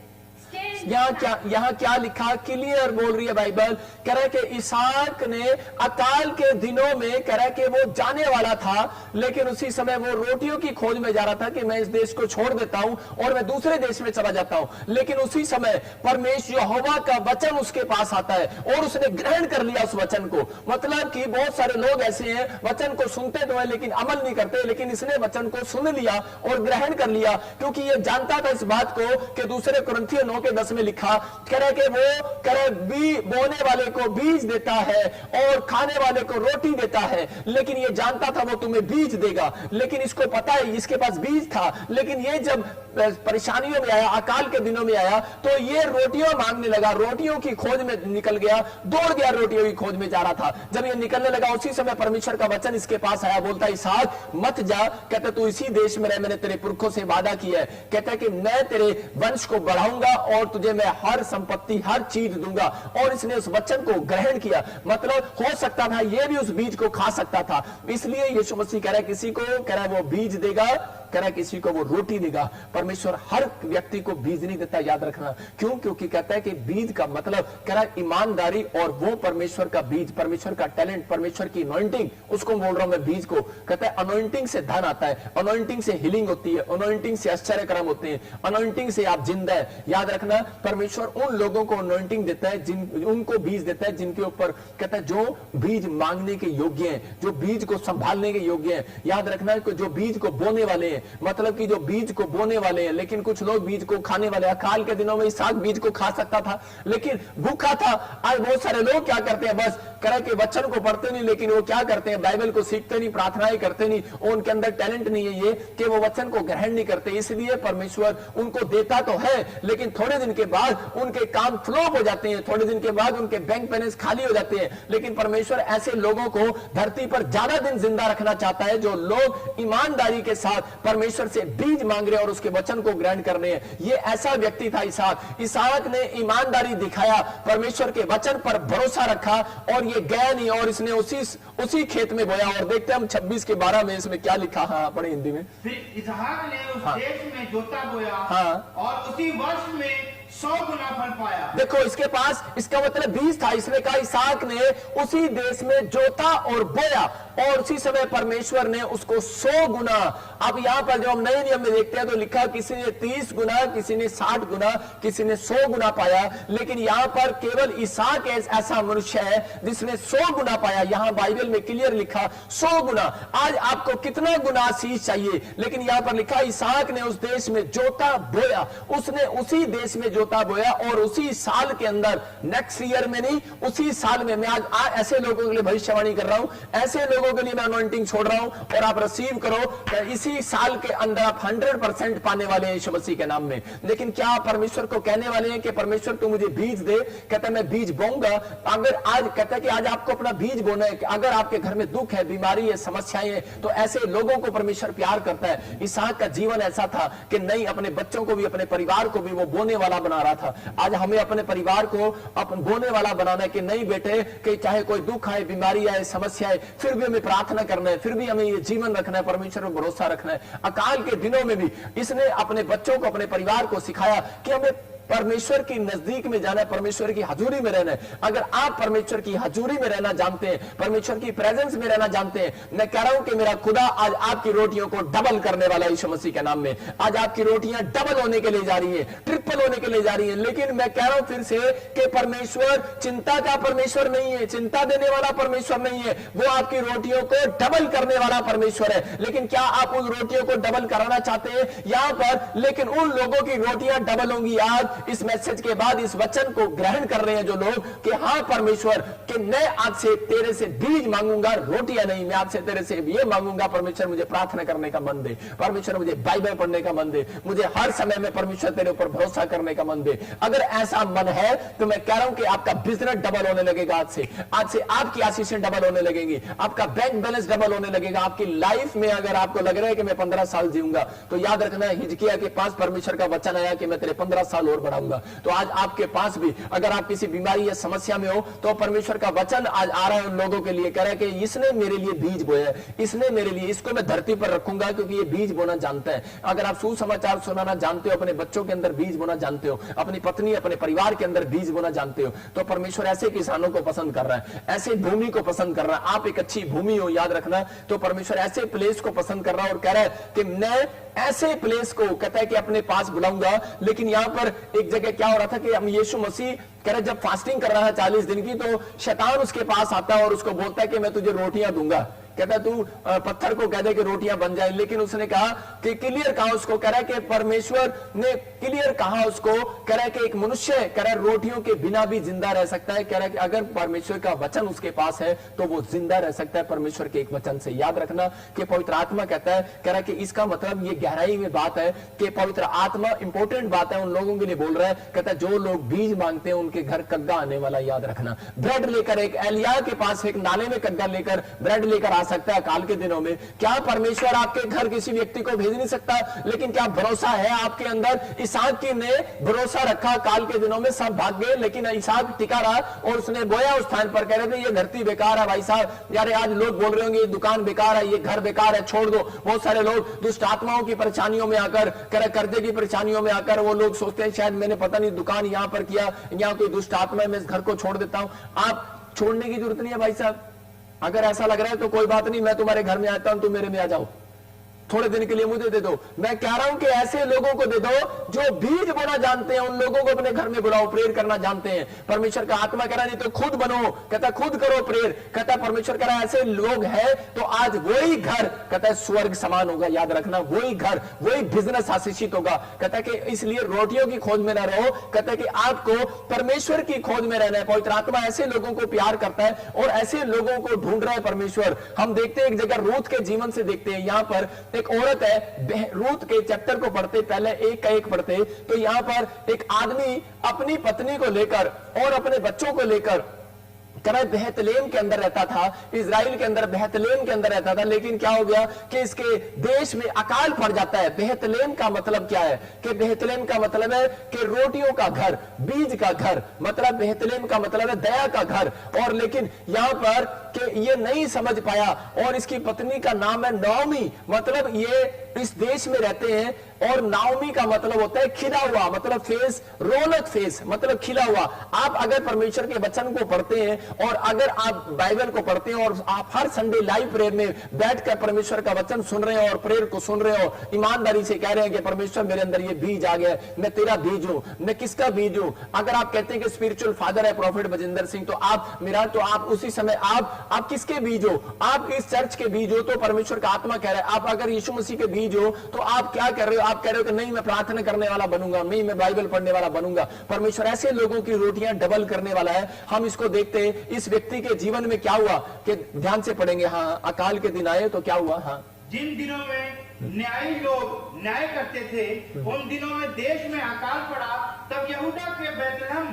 यहाँ क्या लिखा, clear बोल रही है Bible, कह रहा है कि इसहाक ने अकाल के दिनों में कह रहा है कि वो जाने वाला था, लेकिन उसी समय वो रोटियों की खोज में जा रहा था कि मैं इस देश को छोड़ देता हूं और मैं दूसरे देश में चला जाता हूं। लेकिन उसी समय परमेश्वर यहोवा का वचन उसके पास आता है और उसने ग्रहण कर लिया उस वचन को। मतलब कि बहुत सारे लोग ऐसे हैं, वचन को सुनते तो है लेकिन अमल नहीं करते, लेकिन इसने वचन को सुन लिया और ग्रहण कर लिया, क्योंकि ये जानता था इस बात को कि दूसरे कुरिन्थियों 9 के 10 में लिखा, कह रहे कि वो कह रहे बोने वाले को बीज देता है और खाने वाले को रोटी देता है। लेकिन ये जानता था वो तुम्हें बीज देगा, लेकिन इसको पता है इसके पास बीज था, लेकिन ये जब परेशानियों में आया, अकाल के दिनों में आया, तो ये रोटियां मांगने लगा, रोटियों की खोज में निकल गया, दौड़ गया, रोटियों की खोज में जा रहा था। जब ये निकलने लगा उसी समय परमेश्वर का वचन इसके पास आया, बोलता इसहाक मत जा, कहता तू इसी देश में रह, मैंने तेरे पुरखों से वादा किया है, कहता है कि मैं तेरे वंश को बढ़ाऊंगा और तुझे मैं हर संपत्ति हर चीज दूंगा। और इसने उस वचन को ग्रहण किया। मतलब हो सकता था ये भी उस बीज को खा सकता था, इसलिए यीशु मसीह कह रहा है किसी को कह रहा है वो बीज देगा, कह रहा है किसी को वो रोटी देगा। परमेश्वर हर व्यक्ति को बीज नहीं देता, याद रखना। क्यों? क्योंकि कहता है कि बीज का मतलब कह रहा है ईमानदारी, और वो परमेश्वर का बीज, परमेश्वर का टैलेंट, परमेश्वर की अनॉइंटिंग, उसको बोल रहा हूं मैं बीज को। कहता है अनॉइंटिंग से धन आता है, अनॉइंटिंग से हीलिंग होती है, अनॉइंटिंग से आश्चर्यक्रम होते हैं, अनॉइंटिंग से आप जिंदा है। याद रखना परमेश्वर उन लोगों को अनॉइंटिंग देता है उनको बीज देता है जिनके ऊपर कहता है जो बीज मांगने के योग्य हैं, जो बीज को संभालने के योग्य हैं। याद रखना जो बीज को बोने वाले हैं, हैं, मतलब कि जो बीज को बोने वाले हैं। लेकिन कुछ लोग बीज को खाने वाले। अकाल के दिनों में इसहाक बीज को खा सकता था लेकिन भूखा था। आज बहुत सारे लोग क्या करते हैं, बस करे के वचन को पढ़ते नहीं, लेकिन वो क्या करते हैं, बाइबल को सीखते नहीं, प्रार्थनाएं करते नहीं, उनके अंदर टैलेंट नहीं है ये कि वो वचन को ग्रहण नहीं करते। इसलिए परमेश्वर उनको देता तो है लेकिन थोड़े दिन के बाद उनके काम फ्लॉप हो जाते हैं, थोड़े दिन के बाद उनके बैंक बैलेंस खाली हो जाते हैं। लेकिन परमेश्वर ऐसे लोगों को धरती पर ज्यादा दिन जिंदा रखना चाहता है जो लोग ईमानदारी के साथ परमेश्वर से बीज मांग रहे हैं और उसके वचन को ग्रहण कर रहे हैं। ये ऐसा व्यक्ति था इसहाक ने ईमानदारी दिखाया, परमेश्वर के वचन पर भरोसा रखा और ये गया नहीं और इसने उसी खेत में बोया। और देखते हैं हम 26:12 में इसमें क्या लिखा है, पढ़े हिंदी में। फिर इसहाक ने उस देश में जोता बोया हाँ। और उसी वर्ष में 100 गुना फल पाया। देखो इसके पास इसका मतलब बीज था। इसने कहा इसहाक ने उसी देश में जोता और बोया और उसी समय परमेश्वर ने उसको 100 गुना। अब यहां पर जब हम नए नियम में देखते हैं तो लिखा किसी ने 30 गुना, किसी ने 60 गुना, किसी ने 100 गुना पाया। लेकिन यहां पर केवल इसहाक ऐसा मनुष्य है जिसने 100 गुना पाया। यहां बाइबल में क्लियर लिखा 100 गुना। आज आपको कितना गुना आशीष चाहिए, लेकिन यहां पर लिखा इसहाक ने उस देश में जोता बोया। उसने उसी देश में जोता बोया और उसी साल के अंदर, नेक्स्ट ईयर में नहीं, उसी साल में। मैं आज ऐसे लोगों के लिए भविष्यवाणी कर रहा हूं, ऐसे लोगों के लिए मैं अनॉइंटिंग छोड़ रहा हूं और आप रिसीव करो कि इसी साल के अंदर आप 100% पाने वाले हैं यीशु मसीह के नाम में। लेकिन क्या आप परमेश्वर को कहने वाले हैं कि परमेश्वर तू मुझे बीज दे? कहता है मैं बीज बोऊंगा। अगर आज कहता है कि आज आपको अपना बीज बोना है। अगर आपके घर में दुख है, बीमारी है, समस्याएं हैं, तो ऐसे लोगों को परमेश्वर प्यार करता है। इसहाक का जीवन ऐसा था कि नहीं, अपने बच्चों को भी, अपने परिवार को भी वो बोने वाला बना रहा था। आज हमें अपने परिवार को बोने वाला बनाना है कि नहीं बेटे, कि चाहे कोई दुख आए, बीमारी आए, समस्या आए, फिर भी हमें प्रार्थना करना है, फिर भी हमें ये जीवन रखना है, परमेश्वर पर भरोसा रखना है। अकाल के दिनों में भी इसने अपने बच्चों को, अपने परिवार को सिखाया कि हमें परमेश्वर की नजदीक में जाना है, परमेश्वर की हजूरी में रहना है। अगर आप परमेश्वर की हजूरी में रहना जानते हैं, परमेश्वर की प्रेजेंस में रहना जानते हैं, मैं कह रहा हूं कि मेरा खुदा आज आपकी रोटियों को डबल करने वाला है यीशु मसीह के नाम में। आज आपकी रोटियां डबल होने के लिए जा रही हैं, ट्रिपल होने के लिए जा रही हैं। लेकिन मैं कह रहा हूं फिर से कि परमेश्वर चिंता का परमेश्वर नहीं है, चिंता देने वाला परमेश्वर नहीं है, वो आपकी रोटियों को डबल करने वाला परमेश्वर है। लेकिन क्या आप उन रोटियों को डबल कराना चाहते हैं यहां पर? लेकिन उन लोगों की रोटियां डबल होंगी आज इस मैसेज के बाद, इस वचन को ग्रहण कर रहे हैं जो लोग कि हाँ परमेश्वर कि मैं आपसे तेरे से बीज मांगूंगा, रोटियां नहीं। मैं आपसे तेरे से ये मांगूंगा, परमेश्वर मुझे प्रार्थना करने का मन दे, परमेश्वर मुझे बाइबल पढ़ने का मन दे, मुझे हर समय में परमेश्वर तेरे ऊपर भरोसा करने का मन दे। अगर ऐसा मन है तो मैं कह रहा हूं कि आपका बिजनेस डबल होने लगेगा। आज से आपकी आशीषें डबल होने लगेंगी, आपका बैंक बैलेंस डबल होने लगेगा। आपकी लाइफ में अगर आपको लग रहा है कि मैं 15 साल जीऊंगा, तो याद रखना हिजकिय्याह के पास परमेश्वर का वचन आया कि मैं तेरे 15 साल और बढ़ाऊंगा। तो आज आपके पास भी अगर आप किसी बीमारी या समस्या में हो तो परमेश्वर का वचन आज आ रहा है उन लोगों के लिए, कह रहा है कि इसने मेरे लिए बीज बोया, इसने मेरे लिए, इसको मैं धरती पर रखूंगा क्योंकि ये बीज बोना जानता है। अगर आप सुसमाचार सुनाना जानते हो, अपने बच्चों के अंदर बीज बोना जानते हो, अपनी पत्नी, अपने परिवार के अंदर बीज बोना जानते हो, तो परमेश्वर ऐसे किसानों को पसंद कर रहा है, ऐसे भूमि को पसंद कर रहा है। आप एक अच्छी भूमि हो, याद रखना। तो परमेश्वर ऐसे प्लेस को पसंद कर रहा है और कह रहा है कि मैं ऐसे प्लेस को, कहता है कि अपने पास बुलाऊंगा। लेकिन यहां पर एक जगह क्या हो रहा था कि हम यीशु मसीह कह रहे जब फास्टिंग कर रहा है 40 दिन की, तो शैतान उसके पास आता है और उसको बोलता है कि मैं तुझे रोटियां दूंगा। कहता तू पत्थर को कह दे कि रोटियां बन जाए। लेकिन उसने कहा कि क्लियर कहा उसको, कह रहा है कि परमेश्वर ने क्लियर कहा उसको, कह रहा है कि एक मनुष्य कह रहा है रोटियों के बिना भी जिंदा रह सकता है। कह रहा है कि अगर परमेश्वर का वचन उसके पास है तो वो जिंदा रह सकता है परमेश्वर के एक वचन से। याद रखना कि पवित्र आत्मा कहता है, कह रहा है कि इसका मतलब ये गहराई में बात है कि पवित्र आत्मा इंपॉर्टेंट बात है उन लोगों के लिए बोल रहा है। कहता है जो लोग बीज मांगते हैं उनके घर कग्गा आने वाला। याद रखना, ब्रेड लेकर, एक एलिया के पास एक नाले में कग्गा लेकर ब्रेड लेकर आ सकता है काल के दिनों में। क्या परमेश्वर आपके घर किसी व्यक्ति को भेज नहीं सकता? लेकिन क्या भरोसा है आपके अंदर? इसहाक ने भरोसा रखा, काल के दिनों में सब भाग गए लेकिन इसहाक टिका रहा और उसने बोया उस स्थान पर। कह रहे थे ये धरती बेकार है भाई साहब, यार आज लोग बोल रहे होंगे ये दुकान बेकार है, ये घर बेकार है, छोड़ दो। बहुत सारे लोग दुष्ट आत्माओं की परेशानियों में आकर, कर्जे की परेशानियों में आकर वो लोग सोचते हैं शायद मैंने पता नहीं दुकान यहां पर किया, यहां कोई दुष्ट आत्मा है, मैं इस घर को छोड़ देता हूं। आप छोड़ने की जरूरत नहीं है भाई साहब। अगर ऐसा लग रहा है तो कोई बात नहीं, मैं तुम्हारे घर में आता हूं, तुम मेरे में आ जाओ। थोड़े दिन के लिए मुझे दे दो। मैं कह रहा हूं कि ऐसे लोगों को दे दो जो बीज बोना जानते हैं, उन लोगों को अपने घर में बुलाओ, प्रेयर करना जानते हैं। परमेश्वर का आत्मा कह रहा नहीं तो खुद बनो, कहता खुद करो प्रेयर। कहता परमेश्वर कह रहा ऐसे लोग हैं तो आज वही घर कहता है स्वर्ग समान होगा। याद रखना, वही घर, वही बिजनेस आशीषित होगा। कहता है कि इसलिए रोटियों की खोज में ना रहो, कहता है कि आपको परमेश्वर की खोज में रहना है। पवित्र आत्मा ऐसे लोगों को प्यार करता है और ऐसे लोगों को ढूंढ रहा है परमेश्वर। हम देखते हैं एक जगह रूत के जीवन से देखते हैं, यहां पर एक औरत है, रूत के चैप्टर को पढ़ते पहले एक का एक पढ़ते तो यहां पर एक आदमी अपनी पत्नी को लेकर और अपने बच्चों को लेकर बेहतलेम के अंदर रहता था, इजराइल के अंदर बेहतलेम के अंदर रहता था। लेकिन क्या हो गया कि इसके देश में अकाल पड़ जाता है। बेहतलेम का मतलब क्या है कि बेहतलेम का मतलब है कि रोटियों का घर, बीज का घर, मतलब बेहतलेम का मतलब है दया का घर। और लेकिन यहां पर कि ये नहीं समझ पाया और इसकी पत्नी का नाम है नौमी, मतलब ये इस देश में रहते हैं और नाओमी का मतलब होता है खिला हुआ, मतलब फेस, रौनक फेस, मतलब खिला हुआ। आप अगर परमेश्वर के वचन को पढ़ते हैं और अगर आप बाइबल को पढ़ते हैं और आप हर संडे लाइव प्रेयर में बैठकर परमेश्वर का वचन सुन रहे हो और प्रेयर को सुन रहे हो, ईमानदारी से कह रहे हैं कि परमेश्वर मेरे अंदर ये बीज आ गया, मैं तेरा बीज हूं। मैं किसका बीज हूं? अगर आप कहते हैं कि स्पिरिचुअल फादर है प्रॉफिट बजिंदर सिंह, तो आप मेरा, तो आप उसी समय आप किसके बीज हो? आप इस चर्च के बीज हो। तो परमेश्वर का आत्मा कह रहा है आप अगर यीशु मसीह के बीज हो तो आप क्या कर रहे हो? आप कह रहे हो कि नहीं मैं प्रार्थना करने वाला बनूंगा, नहीं मैं बाइबल पढ़ने वाला बनूंगा। परमेश्वर ऐसे लोगों की रोटियां डबल करने वाला है। हम इसको देखते हैं इस व्यक्ति के जीवन में क्या हुआ कि ध्यान से पढ़ेंगे। हाँ, अकाल के दिन आए तो क्या हुआ? हाँ, जिन दिनों में न्यायी लोग न्याय करते थे उन दिनों में देश में अकाल पड़ा। तब यहूदा के बैतलहम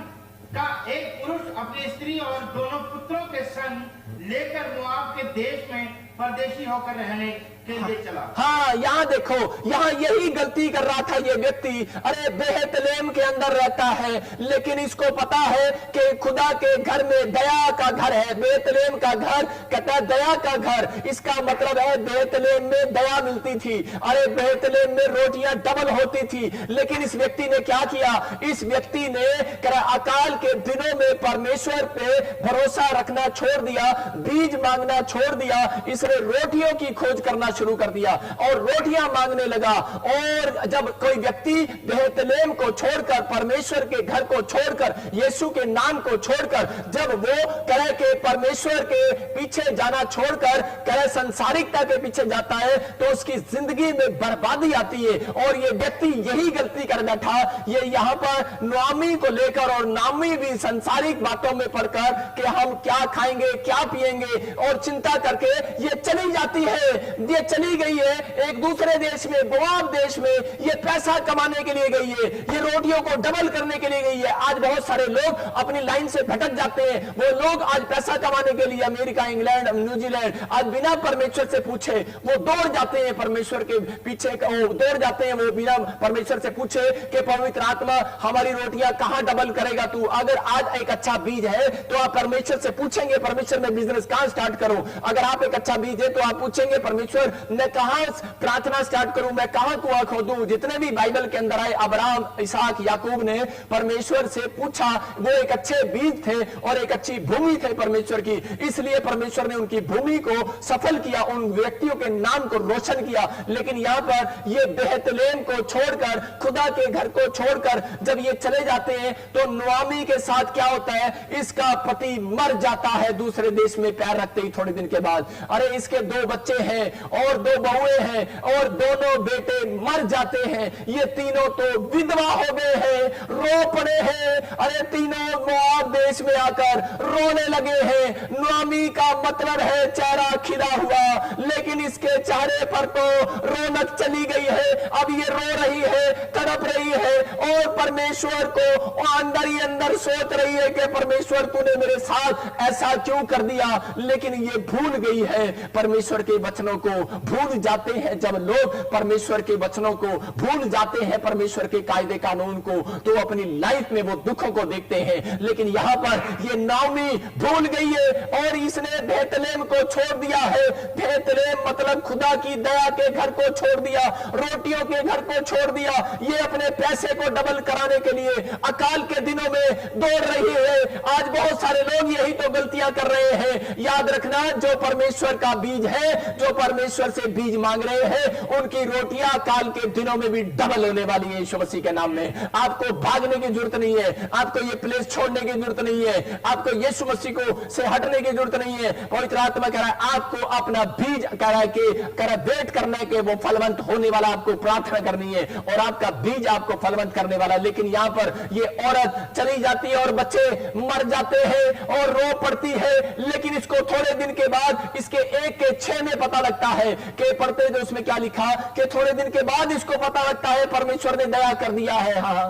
का एक पुरुष अपनी स्त्री और दोनों पुत्रों के संग लेकर मोआब के देश में परदेशी होकर रहने के लिए चला। हाँ, यहाँ देखो, यहाँ यही गलती कर रहा था ये व्यक्ति। अरे बेहतलेम के अंदर रहता है लेकिन इसको पता है कि खुदा के घर में दया का घर है। बेहतलेम का घर कहता है दया का घर, इसका मतलब है बेहतलेम में दया मिलती थी। अरे बेहतलेम में रोटियां डबल होती थी। लेकिन इस व्यक्ति ने क्या किया? इस व्यक्ति ने अकाल के दिनों में परमेश्वर पे भरोसा रखना छोड़ दिया, बीज मांगना छोड़ दिया, इसने रोटियों की खोज करना शुरू कर दिया और रोटियां मांगने लगा। और जब कोई व्यक्ति बेहतलेम को छोड़कर, परमेश्वर के घर को छोड़कर, यीशु के नाम को छोड़कर, जब वो करे के परमेश्वर के पीछे जाना छोड़कर करे संसारिकता के पीछे जाता है तो उसकी जिंदगी में बर्बादी आती है। और ये व्यक्ति यही गलती कर बैठा। ये यहाँ पर नौमी को लेकर और नामी भी संसारिक बातों में पढ़कर कि हम क्या खाएंगे, क्या पिएंगे, और चिंता करके ये चली जाती है। ये चली गई है एक दूसरे देश में, मोआब देश में। ये पैसा कमाने के लिए गई है, ये रोटियों को डबल करने के लिए गई है। आज बहुत सारे लोग अपनी लाइन से भटक जाते हैं। वो लोग आज पैसा कमाने के लिए अमेरिका, इंग्लैंड, न्यूजीलैंड, आज बिना परमेश्वर से पूछे वो दौड़ जाते हैं, परमेश्वर के पीछे दौड़ जाते हैं। वो बिना परमेश्वर से पूछे कि पवित्र आत्मा हमारी रोटियां कहां डबल करेगा तू? अगर आज एक अच्छा बीज है तो आप परमेश्वर से पूछेंगे परमेश्वर मैं बिजनेस कहां स्टार्ट करूं? अगर आप एक अच्छा बीज है तो आप पूछेंगे परमेश्वर मैं कहां प्रार्थना स्टार्ट करूं, मैं कहां कुआं खोदूं? जितने भी बाइबल के अंदर आए, अब्राहम, इसहाक, याकूब ने परमेश्वर से पूछा। वो एक अच्छे बीज थे और एक अच्छी भूमि थे परमेश्वर की, इसलिए परमेश्वर ने उनकी भूमि को सफल किया, उन व्यक्तियों के नाम को रोशन किया। लेकिन यहां पर ये बेहतलेम को छोड़कर, खुदा के घर को छोड़कर जब ये चले जाते हैं तो नौमी के साथ क्या होता है? इसका पति मर जाता है दूसरे देश में पैर रखते ही थोड़े दिन के बाद। अरे इसके 2 बच्चे हैं और 2 बहुएं हैं और दोनों बेटे मर जाते हैं। ये तीनों तो विधवा हो गए हैं, रो पड़े हैं। अरे तीनों मोआब देश में आकर रोने लगे हैं। नौमी का मतलब है चेहरा खिला हुआ, लेकिन इसके चेहरे पर तो रौनक चली गई है। अब ये रो रही है, तड़प रही है और परमेश्वर को अंदर ही अंदर सोच रही है कि परमेश्वर तूने मेरे साथ ऐसा क्यों कर दिया? लेकिन ये भूल गई है परमेश्वर के वचनों को। भूल जाते हैं जब लोग परमेश्वर के वचनों को भूल जाते हैं, परमेश्वर के कायदे कानून को, तो अपनी लाइफ में वो दुखों को देखते हैं। लेकिन यहां पर ये नौमी भूल गई है और इसने बेहतलेम को छोड़ दिया है। बेहतलेम मतलब खुदा की दया के घर को छोड़ दिया, रोटियों के घर को छोड़ दिया। ये अपने पैसे को डबल कराने के लिए अकाल के दिनों में दौड़ रही है। आज बहुत सारे लोग यही तो गलतियां कर रहे हैं। याद रखना, जो परमेश्वर का बीज है, जो परमेश्वर परमेश्वर से बीज मांग रहे हैं, उनकी रोटियां काल के दिनों में भी डबल होने वाली है यीशु मसीह के नाम में। आपको भागने की जरूरत नहीं है, आपको ये प्लेस छोड़ने की जरूरत नहीं है, आपको यीशु मसीह को से हटने की जरूरत नहीं है। पवित्र आत्मा कह रहा है आपको अपना बीज कह रहा है कि वेट करने के वो फलवंत होने वाला, आपको प्रार्थना करनी है और आपका बीज आपको फलवंत करने वाला। लेकिन यहां पर ये औरत चली जाती है और बच्चे मर जाते हैं और रो पड़ती है, लेकिन इसको थोड़े दिन के बाद इसके 1 के 6 में पता लगता है कि पढ़ते तो उसमें क्या लिखा कि थोड़े दिन के बाद इसको पता लगता है परमेश्वर ने दया कर दिया है। हाँ,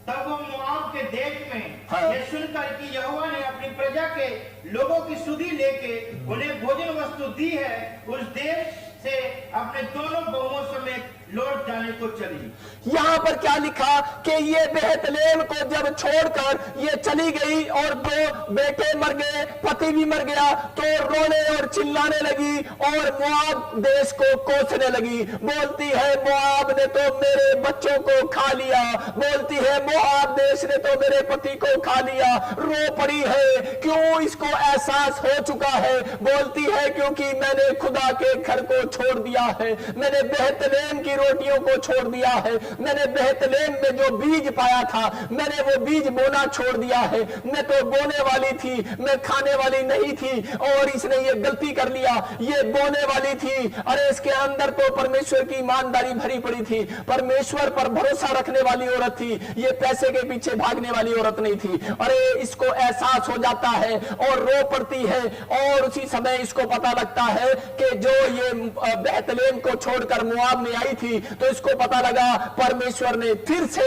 तब वो मोआब के देश में हाँ। ये सुनकर कि यहोवा ने अपनी प्रजा के लोगों की सुधि लेके उन्हें भोजन वस्तु दी है, उस देश से अपने दोनों बहुओं समेत लौट जाने को चली। यहां पर क्या लिखा कि ये बेहतलेम को जब छोड़कर ये चली गई और 2 बेटे मर गए, पति भी मर गया, तो रोने और चिल्लाने लगी और मोआब देश को कोसने लगी। बोलती है मोआब ने तो मेरे बच्चों को खा लिया, बोलती है मोआब देश ने तो मेरे पति को खा लिया। रो पड़ी है, क्यों? इसको एहसास हो चुका है। बोलती है क्योंकि मैंने खुदा के घर को छोड़ दिया है, मैंने बेहतलेम की रोटियों को छोड़ दिया है, मैंने बेहतलेम में जो बीज पाया था मैंने वो बीज बोना छोड़ दिया है। मैं तो बोने वाली थी, मैं खाने वाली नहीं थी और इसने ये गलती कर लिया, ये बोने वाली थी। अरे इसके अंदर तो परमेश्वर की ईमानदारी भरी पड़ी थी, परमेश्वर पर भरोसा रखने वाली औरत थी, ये पैसे के पीछे भागने वाली औरत नहीं थी। अरे इसको एहसास हो जाता है और रो पड़ती है और उसी समय इसको पता लगता है कि जो ये बेहतलेम को छोड़कर मोआब में आई थी, तो इसको पता लगा परमेश्वर ने फिर से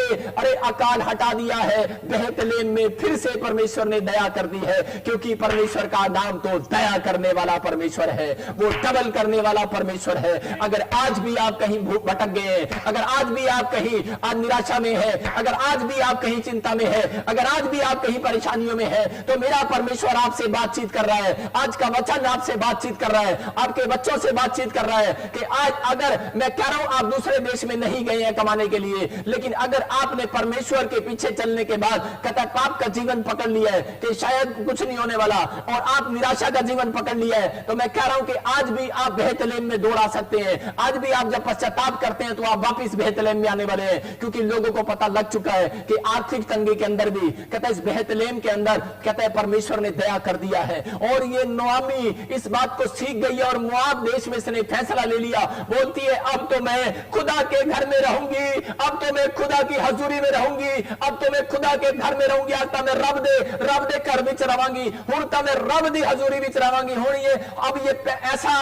अकाल हटा दिया है, बेहतलेम में फिर से परमेश्वर ने दया कर दी है, क्योंकि परमेश्वर का नाम तो दया करने वाला परमेश्वर है, वो डबल करने वाला परमेश्वर है। अगर आज भी आप कहीं भटक गए हैं, अगर आज भी आप कहीं आज निराशा में है, अगर आज भी आप कहीं चिंता में है, अगर आज भी आप कहीं परेशानियों में है, तो मेरा परमेश्वर आपसे बातचीत कर रहा है। आज का वचन आपसे बातचीत कर रहा है, आपके बच्चों से बातचीत कर रहा है कि आज अगर मैं कह रहा हूं आप दूसरे देश में नहीं गए हैं कमाने के लिए, लेकिन अगर आपने परमेश्वर के पीछे चलने के बाद कहता पाप का जीवन पकड़ लिया है कि शायद कुछ नहीं होने वाला और आप निराशा का जीवन पकड़ लिया है, तो मैं कह रहा हूं कि आज भी आप बेहतलेम में दौड़ आ सकते हैं। आज भी आप जब पश्चाताप करते हैं तो आप वापिस बेहतलेम में आने वाले हैं, क्योंकि लोगों को पता लग चुका है कि आर्थिक तंगी के अंदर भी कहता है इस बेहतलेम के अंदर कहता है परमेश्वर ने दया कर दिया है। और ये नोआमी इस बात को सीख गई है और मोआब देश में इसने फैसला ले लिया। बोलती है अब तो मैं खुदा के घर में रहूंगी, अब तो मैं खुदा की हजूरी में रहूंगी, अब तो मैं खुदा के घर में रहूंगी। आज तो मैं रब दे घर विच रवांगी, हुण तो मैं रब दी हजूरी विच रवांगी। हुण ये अब ये ऐसा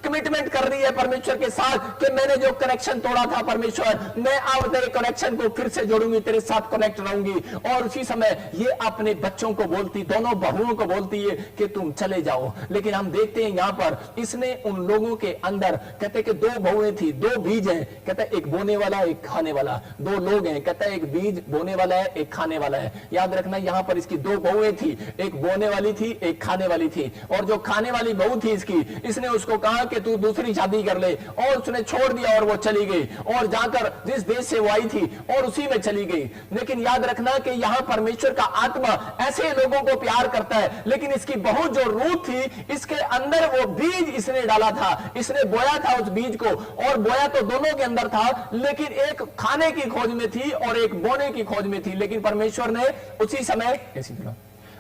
कमिटमेंट कर रही है परमेश्वर के साथ कि मैंने जो कनेक्शन तोड़ा था परमेश्वर, मैं अब तेरे कनेक्शन को फिर से जोड़ूंगी, तेरे साथ कनेक्ट रहूंगी। और उसी समय ये अपने बच्चों को बोलती, दोनों बहुओं को बोलती है कि तुम चले जाओ। लेकिन हम देखते हैं यहां पर इसने उन लोगों के अंदर कहते कि 2 बहुएं थी, 2 बीज हैं, कहता है एक बोने वाला एक खाने वाला, 2 लोग हैं, कहता है एक बीज बोने वाला है एक खाने वाला है। याद रखना यहां पर इसकी 2 बहुएं थी, एक बोने वाली थी एक खाने वाली थी। और जो खाने वाली बहू थी इसने उसको कहा कि तू दूसरी शादी कर ले, और उसने छोड़ दिया और वो चली गई और जाकर जिस देश से वो आई थी और उसी में चली गई। लेकिन याद रखना कि यहां परमेश्वर का आत्मा ऐसे लोगों को प्यार करता है। लेकिन इसकी बहू जो रूथ थी, इसके अंदर वो बीज इसने डाला था, इसने बोया था उस बीज को, और बोया तो दोनों के अंदर था, लेकिन एक खाने की खोज में थी और एक बोने की खोज में थी। लेकिन परमेश्वर ने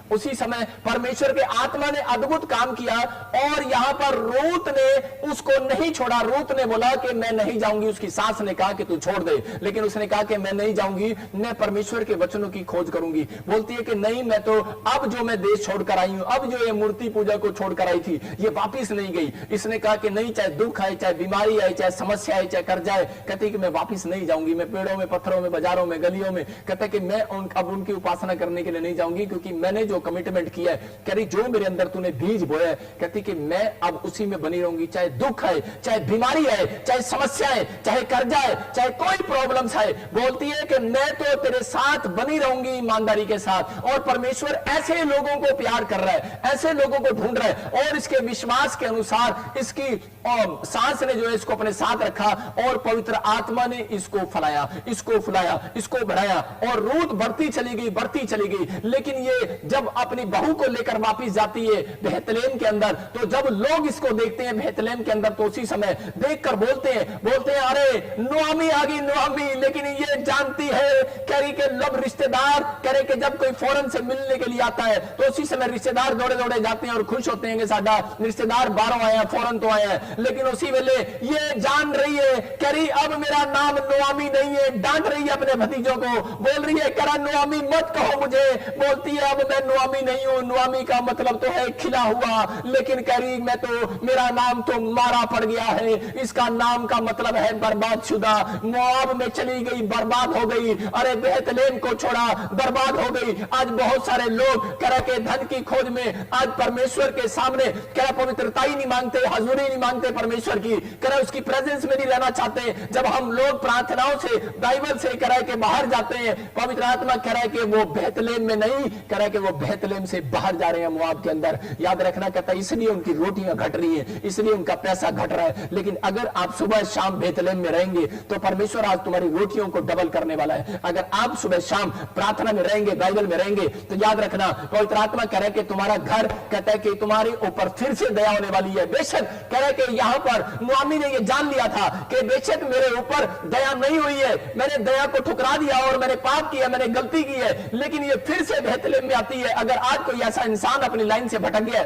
उसी समय परमेश्वर के आत्मा ने अद्भुत काम किया और यहां पर रूत ने उसको नहीं छोड़ा। रूत ने बोला कि मैं नहीं जाऊंगी, उसकी सास ने कहा कि तू छोड़ दे, लेकिन उसने कहा कि मैं नहीं जाऊंगी, मैं परमेश्वर के वचनों की खोज करूंगी। बोलती है कि नहीं, मैं तो अब जो मैं देश छोड़कर आई हूं, अब जो ये मूर्ति पूजा को छोड़कर आई थी, ये वापिस नहीं गई। इसने कहा कि नहीं, चाहे दुख आए, चाहे बीमारी आए, चाहे समस्या आए, चाहे कर्जा आए, कहती कि मैं वापिस नहीं जाऊंगी। मैं पेड़ों में, पत्थरों में, बाजारों में, गलियों में, कहते कि मैं अब उनकी उपासना करने के लिए नहीं जाऊंगी, क्योंकि मैंने जो कमिटमेंट किया है, कह रही जो मेरे अंदर तूने बीज बोया है, कहती कि मैं अब उसी में बनी रहूंगी। चाहे दुख आए, चाहे बीमारी आए, चाहे समस्या आए, चाहे कर्जा आए, चाहे कोई प्रॉब्लम्स आए, बोलती है कि मैं तो तेरे साथ बनी रहूंगी ईमानदारी के साथ। और परमेश्वर ऐसे लोगों को प्यार कर रहा है, ऐसे लोगों को ढूंढ रहा है, और इसके विश्वास के अनुसार इसकी सांस ने जो है इसको अपने साथ रखा और पवित्र आत्मा ने इसको फलाया, इसको फुलाया, इसको बढ़ाया, और रूत बढ़ती चली गई, बढ़ती चली गई। लेकिन ये जब जब अपनी बहू को लेकर वापिस जाती है बेहतलेम के अंदर, तो जब लोग इसको देखते हैं बेहतलेम के अंदर, तो उसी समय देखकर बोलते हैं अरे नुआमी आ गई, नुआमी। लेकिन ये जानती है कह रही कि लब रिश्तेदार कह रहे कि जब कोई फौरन से मिलने के लिए आता है तो उसी समय रिश्तेदार दौड़े दौड़े जाते हैं और खुश होते हैं कि साडा रिश्तेदार बाहरों आया, फौरन तो आया है। लेकिन उसी वेले ये जान रही है, कह रही अब मेरा नाम नुआमी नहीं है, डांट रही है अपने भतीजों को, बोल रही है कह नुआमी मत कहो मुझे, बोलती है अब मैं नुआमी नहीं हूं, नुआमी का मतलब तो है खिला हुआ, लेकिन कह रही मैं तो मेरा नाम तो मारा पड़ गया है, इसका नाम का मतलब है बर्बाद शुदा। मोआब में चली गई, बर्बाद हो गई, अरे बेहतलेम को छोड़ा, बर्बाद हो गई। आज बहुत सारे लोग कह के धन की खोज में आज परमेश्वर के सामने कह पवित्रता ही नहीं मांगते, हजूरी नहीं मांगते परमेश्वर की, कह उसकी प्रेजेंस में नहीं रहना चाहते। जब हम लोग प्रार्थनाओं से बाइबल से कह के बाहर जाते हैं, पवित्र आत्मा कह रहा है कि वो बेहतलेम में नहीं, कह रहा है कि वो बेहतलेम से बाहर जा रहे हैं मोआब के अंदर। याद रखना, कहता है इसलिए उनकी रोटियां घट रही है, इसलिए उनका पैसा घट रहा है। लेकिन अगर आप सुबह शाम बेहतलेम में रहेंगे तो परमेश्वर आज तुम्हारी रोटियों को डबल करने वाला है। अगर आप सुबह शाम प्रार्थना में रहेंगे, बाइबल में रहेंगे, तो याद रखना पवित्र आत्मा कह रहा है कि तुम्हारा घर कहता है कि तुम्हारे ऊपर फिर से दया होने वाली है। बेशक कह रहे कि यहां पर नुआमी ने यह जान लिया था कि बेशक मेरे ऊपर दया नहीं हुई है, मैंने दया को ठुकरा दिया और मैंने पाप किया, मैंने गलती की है, लेकिन ये फिर से बेहतलेम में आती है। अगर आज कोई ऐसा इंसान अपनी लाइन से भटक गया,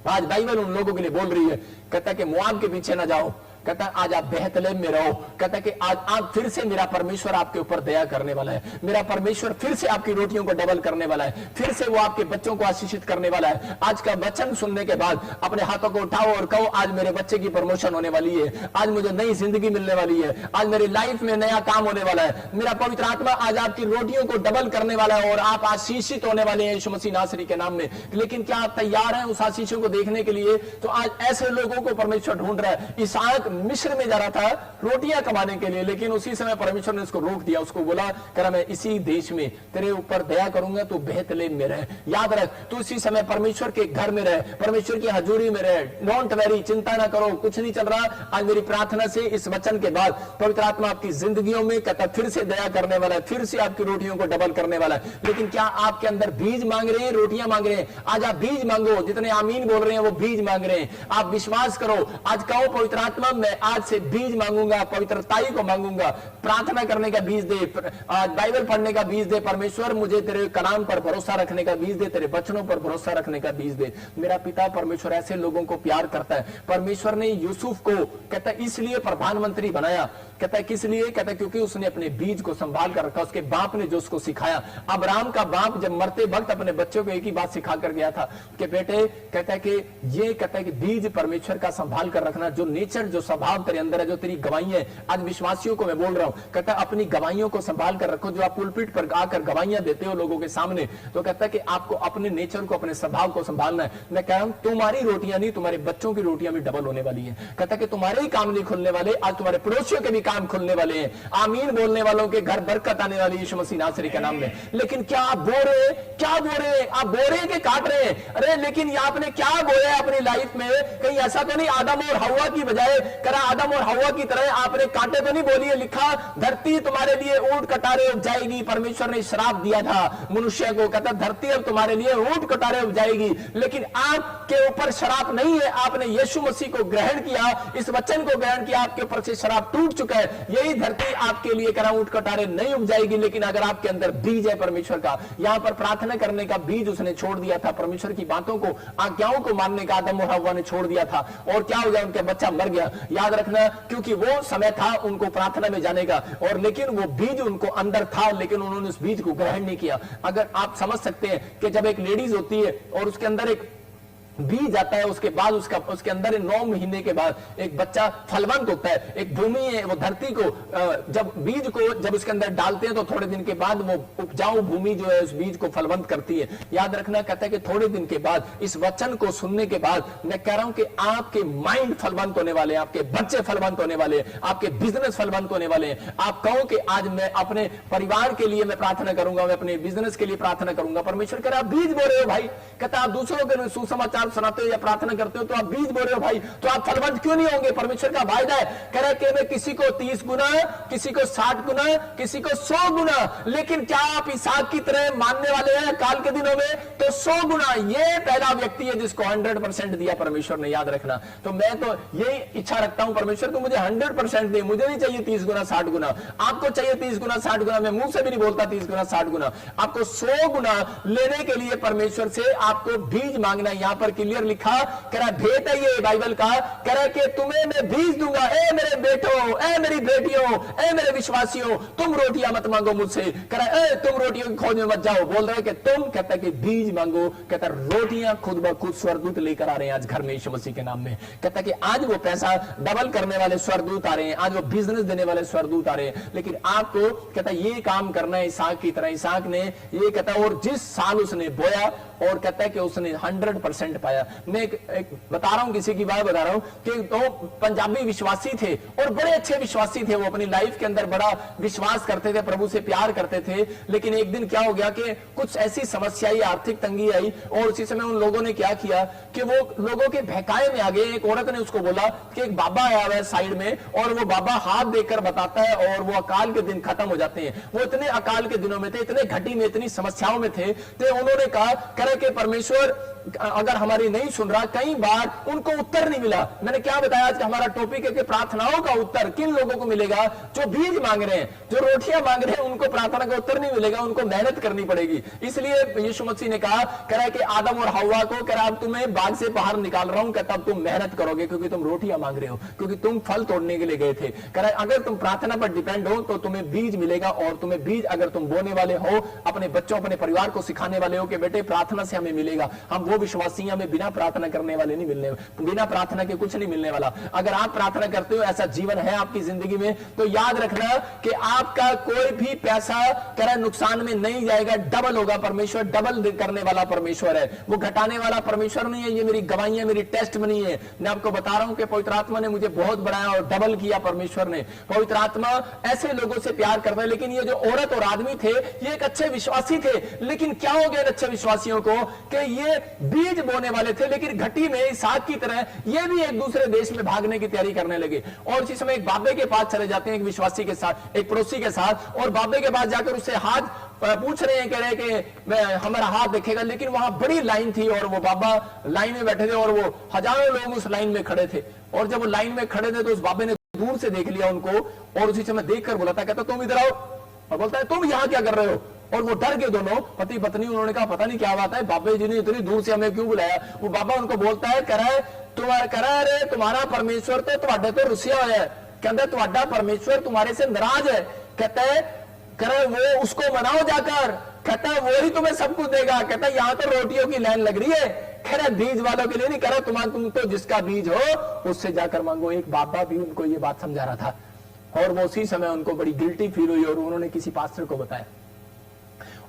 आज बाइबल उन लोगों के लिए बोल रही है, कहता है कि मोआब के पीछे ना जाओ, कहता है आज आप बेहतलेम में रहो, कहता है कि आज आप फिर से मेरा परमेश्वर आपके ऊपर दया करने वाला है, मेरा परमेश्वर फिर से आपकी रोटियों को डबल करने वाला है, फिर से वो आपके बच्चों को आशीषित करने वाला है। आज का वचन सुनने के बाद अपने हाथों को उठाओ और कहो आज मेरे बच्चे की प्रमोशन होने वाली है, आज मुझे नई जिंदगी मिलने वाली है, आज मेरी लाइफ में नया काम होने वाला है, मेरा पवित्र आत्मा आज आपकी रोटियों को डबल करने वाला है और आप आशीषित होने वाले हैं यीशु मसीह नासरी के नाम में। लेकिन क्या आप तैयार हैं उस आशीषों को देखने के लिए? तो आज ऐसे लोगों को परमेश्वर ढूंढ रहा है। इसहाक मिस्र में जा रहा था रोटियां कमाने के लिए, लेकिन उसी समय परमेश्वर ने उसको रोक दिया, उसको बोला करा मैं इसी देश में तेरे ऊपर दया करूंगा, तू बेहतलेम में रहे। याद रख, तू इसी समय परमेश्वर के घर में रहे, परमेश्वर की हजूरी में रहे, डोंट वेरी, चिंता ना करो, कुछ नहीं चल रहा। आज मेरी प्रार्थना से इस वचन के बाद पवित्र आत्मा आपकी जिंदगियों में कहता फिर से दया करने वाला है, फिर से आपकी रोटियों को डबल करने वाला है। लेकिन क्या आपके अंदर बीज मांग रहे हैं, रोटियां मांग रहे हैं? आज आप बीज मांगो, जितने आमीन बोल रहे हैं वो बीज मांग रहे हैं। आप विश्वास करो, आज कहो पवित्र आत्मा मैं आज से बीज मांगूंगा, पवित्रताई को मांगूंगा, प्रार्थना करने का बीज दे, बाइबल पढ़ने का बीज दे, परमेश्वर मुझे तेरे कलाम पर भरोसा रखने का बीज दे, तेरे वचनों पर भरोसा रखने का बीज दे। मेरा पिता परमेश्वर ऐसे लोगों को प्यार करता है। परमेश्वर ने यूसुफ को कहता है इसलिए प्रधानमंत्री बनाया, कहता है किस लिए? कहता है क्योंकि उसने अपने बीज को संभाल कर रखा, उसके बाप ने जो उसको सिखाया। अब्राहम का बाप जब मरते वक्त अपने बच्चों को एक ही बात सिखा कर गया था कि बेटे कहता है कि ये कहता है कि बीज परमेश्वर का संभाल कर रखना, जो नेचर जो स्वभाव तेरे अंदर है, जो तेरी गवाही है। आज विश्वासियों को मैं बोल रहा हूं, कहता है अपनी गवाहियों को संभाल कर रखो। जो आप पुलपिट पर आकर गवाहियां देते हो लोगों के सामने, तो कहता है कि आपको अपने नेचर को, अपने स्वभाव को संभालना है। मैं कह रहा हूं तुम्हारी रोटियां नहीं, तुम्हारे बच्चों की रोटियां भी डबल होने वाली है। कहता है कि तुम्हारे ही काम नहीं खुलने वाले, आज तुम्हारे पड़ोसियों के भी काम खुलने वाले हैं। आमीन बोलने वालों के घर बरकत आने वाली यीशु मसीह नासरी के नाम में। लेकिन क्या आप बो रहे, क्या बो रहे? आप बो रहे के काट रहे हैं? अरे लेकिन ये आपने क्या बोया अपनी लाइफ में? कहीं ऐसा तो नहीं आदम और हवा की बजाय करा आदम और हवा की तरह आपने कांटे तो नहीं बोलिए? लिखा धरती तुम्हारे लिए ऊंट कटारे उपजाएगी। परमेश्वर ने श्राप दिया था मनुष्य को, कहता धरती अब तुम्हारे लिए ऊंट कटारे उपजाएगी। लेकिन आपके ऊपर श्राप नहीं है, आपने यीशु मसीह को ग्रहण किया, इस वचन को ग्रहण किया, आपके ऊपर से श्राप टूट चुका है। यही धरती आपके लिए करा ऊंट कटारे नहीं उपजाएगी। लेकिन अगर आपके अंदर बीज है परमेश्वर का, यहां पर प्रार्थना करने का बीज उसने छोड़ दिया था, परमेश्वर की बातों को, आज्ञाओं को मानने का आदम और हव्वा ने छोड़ दिया था, और क्या हो गया? उनका बच्चा मर गया। याद रखना, क्योंकि वो समय था उनको प्रार्थना में जाने का, और लेकिन वो बीज उनको अंदर था, लेकिन उन्होंने उस बीज को ग्रहण नहीं किया। अगर आप समझ सकते हैं कि जब एक लेडीज होती है और उसके अंदर एक बीज आता है, उसके बाद उसके अंदर 9 महीने के बाद एक बच्चा फलवंत होता है। एक भूमि है, वो धरती को जब बीज को जब उसके अंदर डालते हैं तो थोड़े दिन के बाद वो उपजाऊ भूमि जो है उस बीज को फलवंत करती है। याद रखना, कहता है कि थोड़े दिन के बाद, इस वचन को सुनने के बाद मैं कह रहा हूं कि आपके माइंड फलवंत होने वाले हैं, आपके बच्चे फलवंत होने वाले हैं, आपके बिजनेस फलवंत होने वाले हैं। आप कहो कि आज मैं अपने परिवार के लिए मैं प्रार्थना करूंगा, मैं अपने बिजनेस के लिए प्रार्थना करूंगा। परमेश्वर कह रहा बीज बो रहे हो भाई, कहता आप दूसरों के सुसमाचार सुसमाचार सुनाते हो या प्रार्थना करते हो तो आप बीज बो रहे हो भाई, तो आप फलवंत क्यों नहीं होंगे? परमेश्वर का वायदा है, कह रहा है कि मैं किसी को 30 गुना, किसी को 60 गुना, किसी को 100 गुना। लेकिन क्या आप इसहाक की तरह मानने वाले हैं काल के दिनों में? तो 100 गुना। ये पहला व्यक्ति है जिसको 100% दिया परमेश्वर ने, याद रखना। तो मैं तो यही इच्छा रखता हूं परमेश्वर को मुझे 100% दे, मुझे नहीं चाहिए 30 गुना 60 गुना। आपको चाहिए 30 गुना 60 गुना, मैं मुंह से भी नहीं बोलता 30 गुना 60 गुना। आपको 100 गुना लेने के लिए परमेश्वर से आपको बीज मांगना है। यहां पर क्लियर लिखा, कह रहा भेंट है ये बाइबल का, कह रहा है कि तुम्हें मैं बीज दूंगा। ए मेरे बेटो, ए मेरी बेटियों, ए मेरे विश्वासियों, तुम रोटियां मत मांगो मुझसे। कह रहा है तुम रोटियों की खोज में मत जाओ, बोल रहे कि तुम, कहता है कि बीज मांगो। कहता है रोटियां खुद ब खुद स्वर्गदूत लेकर आ रहे हैं आज घर में यीशु मसीह के नाम में। कहता है कि आज वो पैसा डबल करने वाले स्वर्गदूत आ रहे हैं, आज वो बिजनेस देने वाले स्वर्गदूत आ रहे हैं। लेकिन आपको कहता है ये काम करना है इसहाक की तरह। इसहाक ने ये कहता है, और जिस साल उसने बोया और कहता है कि उसने 100% पाया। मैं एक बता रहा हूं, किसी की बात बता रहा हूं कि वो पंजाबी विश्वासी थे और बड़े अच्छे विश्वासी थे। वो अपनी लाइफ के अंदर बड़ा विश्वास करते थे, प्रभु से प्यार करते थे। लेकिन एक दिन क्या हो गया कि कुछ ऐसी समस्या आई, आर्थिक तंगी आई, और उसी समय उन लोगों ने क्या किया कि वो लोगों के बहकाए में आ गए। एक औरत ने उसको बोला कि एक बाबा आया हुआ है साइड में, और वो बाबा हाथ देकर बताता है और वो अकाल के दिन खत्म हो जाते हैं। वो इतने अकाल के दिनों में थे, इतने घटी में, इतनी समस्याओं में थे, तो उन्होंने कहा कि परमेश्वर अगर हमारी नहीं सुन रहा, कई बार उनको उत्तर नहीं मिला। मैंने क्या बताया आज का हमारा टॉपिक है कि प्रार्थनाओं का उत्तर किन लोगों को मिलेगा? जो बीज मांग रहे हैं, जो रोटियां मांग रहे हैं, उनको प्रार्थना का उत्तर नहीं मिलेगा, उनको मेहनत करनी पड़ेगी। इसलिए यीशु मसीह ने कहा, कह रहा है कि आदम और हव्वा को, कह रहा अब तुम्हें बाग से बाहर निकाल रहा हूं, कहता अब तुम मेहनत करोगे क्योंकि तुम रोटियां मांग रहे हो, क्योंकि तुम फल तोड़ने के लिए गए थे। कह रहा है अगर तुम प्रार्थना पर डिपेंड हो तो तुम्हें बीज मिलेगा, और तुम्हें बीज अगर तुम बोने वाले हो, अपने बच्चों, अपने परिवार को सिखाने वाले हो कि बेटे प्रार्थना से हमें मिलेगा। हम वो विश्वासी हमें बिना प्रार्थना करने वाले नहीं मिलने, बिना प्रार्थना के कुछ नहीं मिलने वाला। अगर आप प्रार्थना करते हो, ऐसा जीवन है आपकी जिंदगी में, तो याद रखना कि आपका कोई भी पैसा कह नुकसान में नहीं जाएगा, डबल होगा। परमेश्वर डबल करने वाला परमेश्वर है, वो घटाने वाला परमेश्वर नहीं है। ये मेरी गवाहियां, मेरी टेस्ट बनी है। मैं आपको बता रहा हूं कि पवित्र आत्मा ने मुझे बहुत बढ़ाया और डबल किया परमेश्वर ने। पवित्र आत्मा ऐसे लोगों से प्यार करता है। लेकिन ये जो औरत और आदमी थे, ये एक अच्छे विश्वासी थे, लेकिन क्या हो गया अच्छे विश्वासियों को कि ये बीज बोने वाले थे, लेकिन घटी में इसहाक की तरह ये भी एक दूसरे देश में भागने की तैयारी करने लगे। और इसी समय एक बाबे के पास चले जाते हैं, एक विश्वासी के साथ, एक पड़ोसी के साथ, और बाबे के पास जाकर उससे हाथ पूछ रहे हैं, कह रहे हैं कि हमारा हाथ देखेगा। लेकिन वहां बड़ी लाइन थी और वो बाबा लाइन में बैठे थे और वो हजारों लोग उस लाइन में खड़े थे। और जब वो लाइन में खड़े थे तो उस बाबे ने दूर से देख लिया उनको, और उसी समय देखकर बोला था, कहता तुम इधर आओ, और बोलता है तुम यहां क्या कर रहे हो? और वो डर गए दोनों पति पत्नी। उन्होंने कहा पता नहीं क्या बात है, बाबे जी ने इतनी दूर से हमें क्यों बुलाया? वो बाबा उनको बोलता है, कह रहा है तुम्हारा परमेश्वर तो तुम्हारे तो रुसिया हुआ है, कहता तुम्हारा परमेश्वर तुम्हारे से नाराज है। कहता है वो उसको मनाओ जाकर, कहता है वो ही तुम्हें सब कुछ देगा। कहता है यहाँ तो रोटियों की लाइन लग रही है। कह रहा बीज वालों के लिए नहीं, कह रहा तुम तो जिसका बीज हो उससे जाकर मांगो। एक बाबा भी उनको ये बात समझा रहा था, और वो उसी समय उनको बड़ी गिल्टी फील हुई और उन्होंने किसी पास्टर को बताया।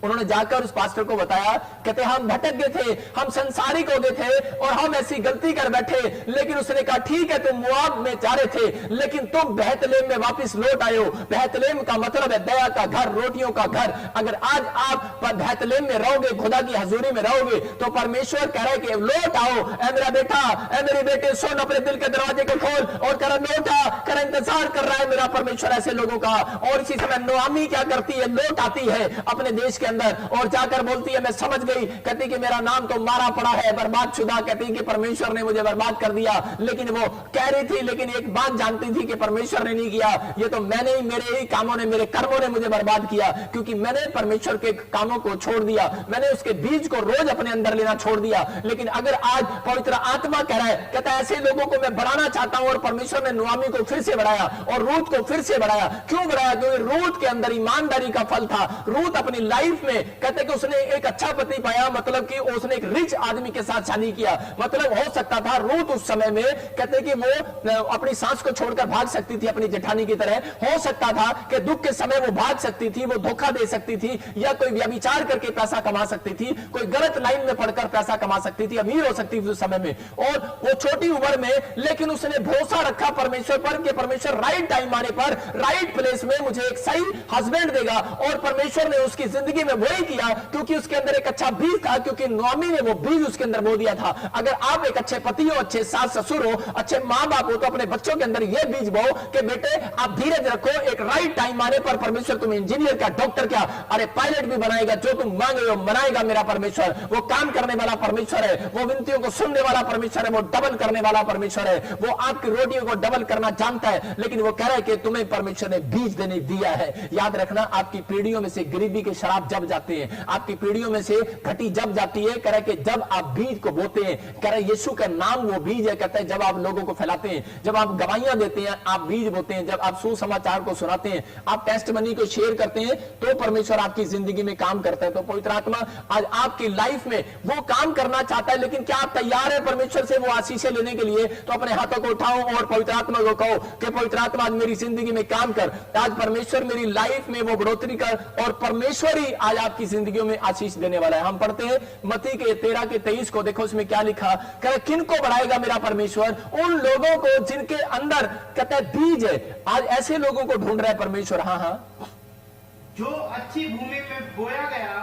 उन्होंने जाकर उस पास्टर को बताया, कहते हम भटक गए थे, हम संसारिक हो गए थे और हम ऐसी गलती कर बैठे। लेकिन उसने कहा ठीक है तुम मोआब में जा रहे थे, लेकिन तुम बेहतलेम में वापस लौट आए हो। बेहतलेम का मतलब है दया का घर, रोटियों का घर। अगर आज आप बेहतलेम में रहोगे, खुदा की हजूरी में रहोगे, तो परमेश्वर कह रहा है कि लौट आओ। ए मेरा बेटा, ए मेरी बेटे, सुन, अपने दिल के दरवाजे को खोल और कह लौटा, कर इंतजार कर रहा है मेरा परमेश्वर ऐसे लोगों का। और इसी समय नोआमी क्या करती है? लौट आती है अपने देश के अंदर और जाकर बोलती है, मैं समझ गई, कहती कि मेरा नाम तो मारा पड़ा है, बर्बाद शुदा, कहती कि परमेश्वर ने मुझे बर्बाद कर दिया। लेकिन वो कह रही थी, लेकिन एक बात जानती थी कि परमेश्वर ने नहीं किया, ये तो मैंने ही, मेरे ही कामों ने, मेरे कर्मों ने मुझे बर्बाद किया, क्योंकि मैंने परमेश्वर के कामों को छोड़ दिया, मैंने उसके बीज को रोज अपने अंदर लेना छोड़ दिया। लेकिन अगर आज पवित्र आत्मा कह रहा है, कहता है ऐसे लोगों को मैं बढ़ाना चाहता हूं। और परमेश्वर ने नोआमी को फिर से बढ़ाया और रूथ को फिर से बढ़ाया। क्यों बढ़ाया? क्योंकि रूथ के अंदर ईमानदारी का फल था। रूथ अपनी लाइफ में कहते कि उसने एक अच्छा पति पाया, मतलब कि उसने एक रिच आदमी के साथ शादी किया। मतलब हो सकता था रूथ उस समय में, कहते कि वो अपनी सास को छोड़कर भाग सकती थी अपनी जेठानी की तरह। हो सकता था कि दुख के समय वो भाग सकती थी, वो धोखा दे सकती थी, या कोई व्यभिचार करके पैसा कमा सकती थी, कोई गलत लाइन में पड़कर पैसा कमा सकती थी, अमीर हो सकती थी उस समय में, और वो छोटी उम्र में। लेकिन उसने भरोसा रखा परमेश्वर पर कि परमेश्वर राइट टाइम आने पर, राइट प्लेस में मुझे एक सही हस्बैंड देगा। और परमेश्वर ने उसकी जिंदगी जिंदगी में वही किया क्योंकि उसके अंदर एक अच्छा बीज था, क्योंकि नोआमी ने वो बीज उसके अंदर बो दिया था। अगर आप एक अच्छे पति हो, अच्छे सास ससुर हो, अच्छे मां बाप हो, तो अपने बच्चों के अंदर ये बीज बो कि बेटे आप धीरज रखो, एक राइट टाइम आने पर परमेश्वर तुम्हें इंजीनियर क्या, डॉक्टर क्या, अरे पायलट भी बनाएगा, जो तुम मांगे हो बनाएगा मेरा परमेश्वर। वो काम करने वाला परमेश्वर है, वो विनतियों को सुनने वाला परमेश्वर है, वो डबल करने वाला परमेश्वर है, वो आपकी रोटियों को डबल करना जानता है। लेकिन वो कह रहा है कि तुम्हें परमेश्वर ने बीज देने दिया है। याद रखना, आपकी पीढ़ियों में से गरीबी के शराब जब जाते हैं, आपकी पीढ़ियों में से घटी जब जाती है, कह रहा है कि जब आप बीज को बोते हैं, कह रहा है यीशु का नाम वो बीज है, कहता है जब आप लोगों को फैलाते हैं, जब आप गवाहियां देते हैं, आप बीज बोते हैं, जब आप सुसमाचार को सुनाते हैं, आप टेस्टमनी को शेयर करते हैं, तो परमेश्वर आपकी जिंदगी में काम करता है। तो पवित्र आत्मा आज आपकी लाइफ में वो काम करना चाहता है, लेकिन क्या आप तैयार है परमेश्वर से वो आशीषें लेने के लिए? तो अपने हाथों को उठाओ और पवित्र आत्मा को कहो कि पवित्र आत्मा आज मेरी जिंदगी में काम कर, आज परमेश्वर मेरी लाइफ में वो बढ़ोतरी कर, और परमेश्वर ही आज आपकी जिंदगियों में आशीष देने वाला है। हम पढ़ते हैं मत्ती के 13:23 को, देखो उसमें क्या लिखा, कहता किन को बढ़ाएगा मेरा परमेश्वर? उन लोगों को जिनके अंदर कहता है बीज है। आज ऐसे लोगों को ढूंढ रहा है परमेश्वर। हाँ हाँ, जो अच्छी भूमि में बोया गया,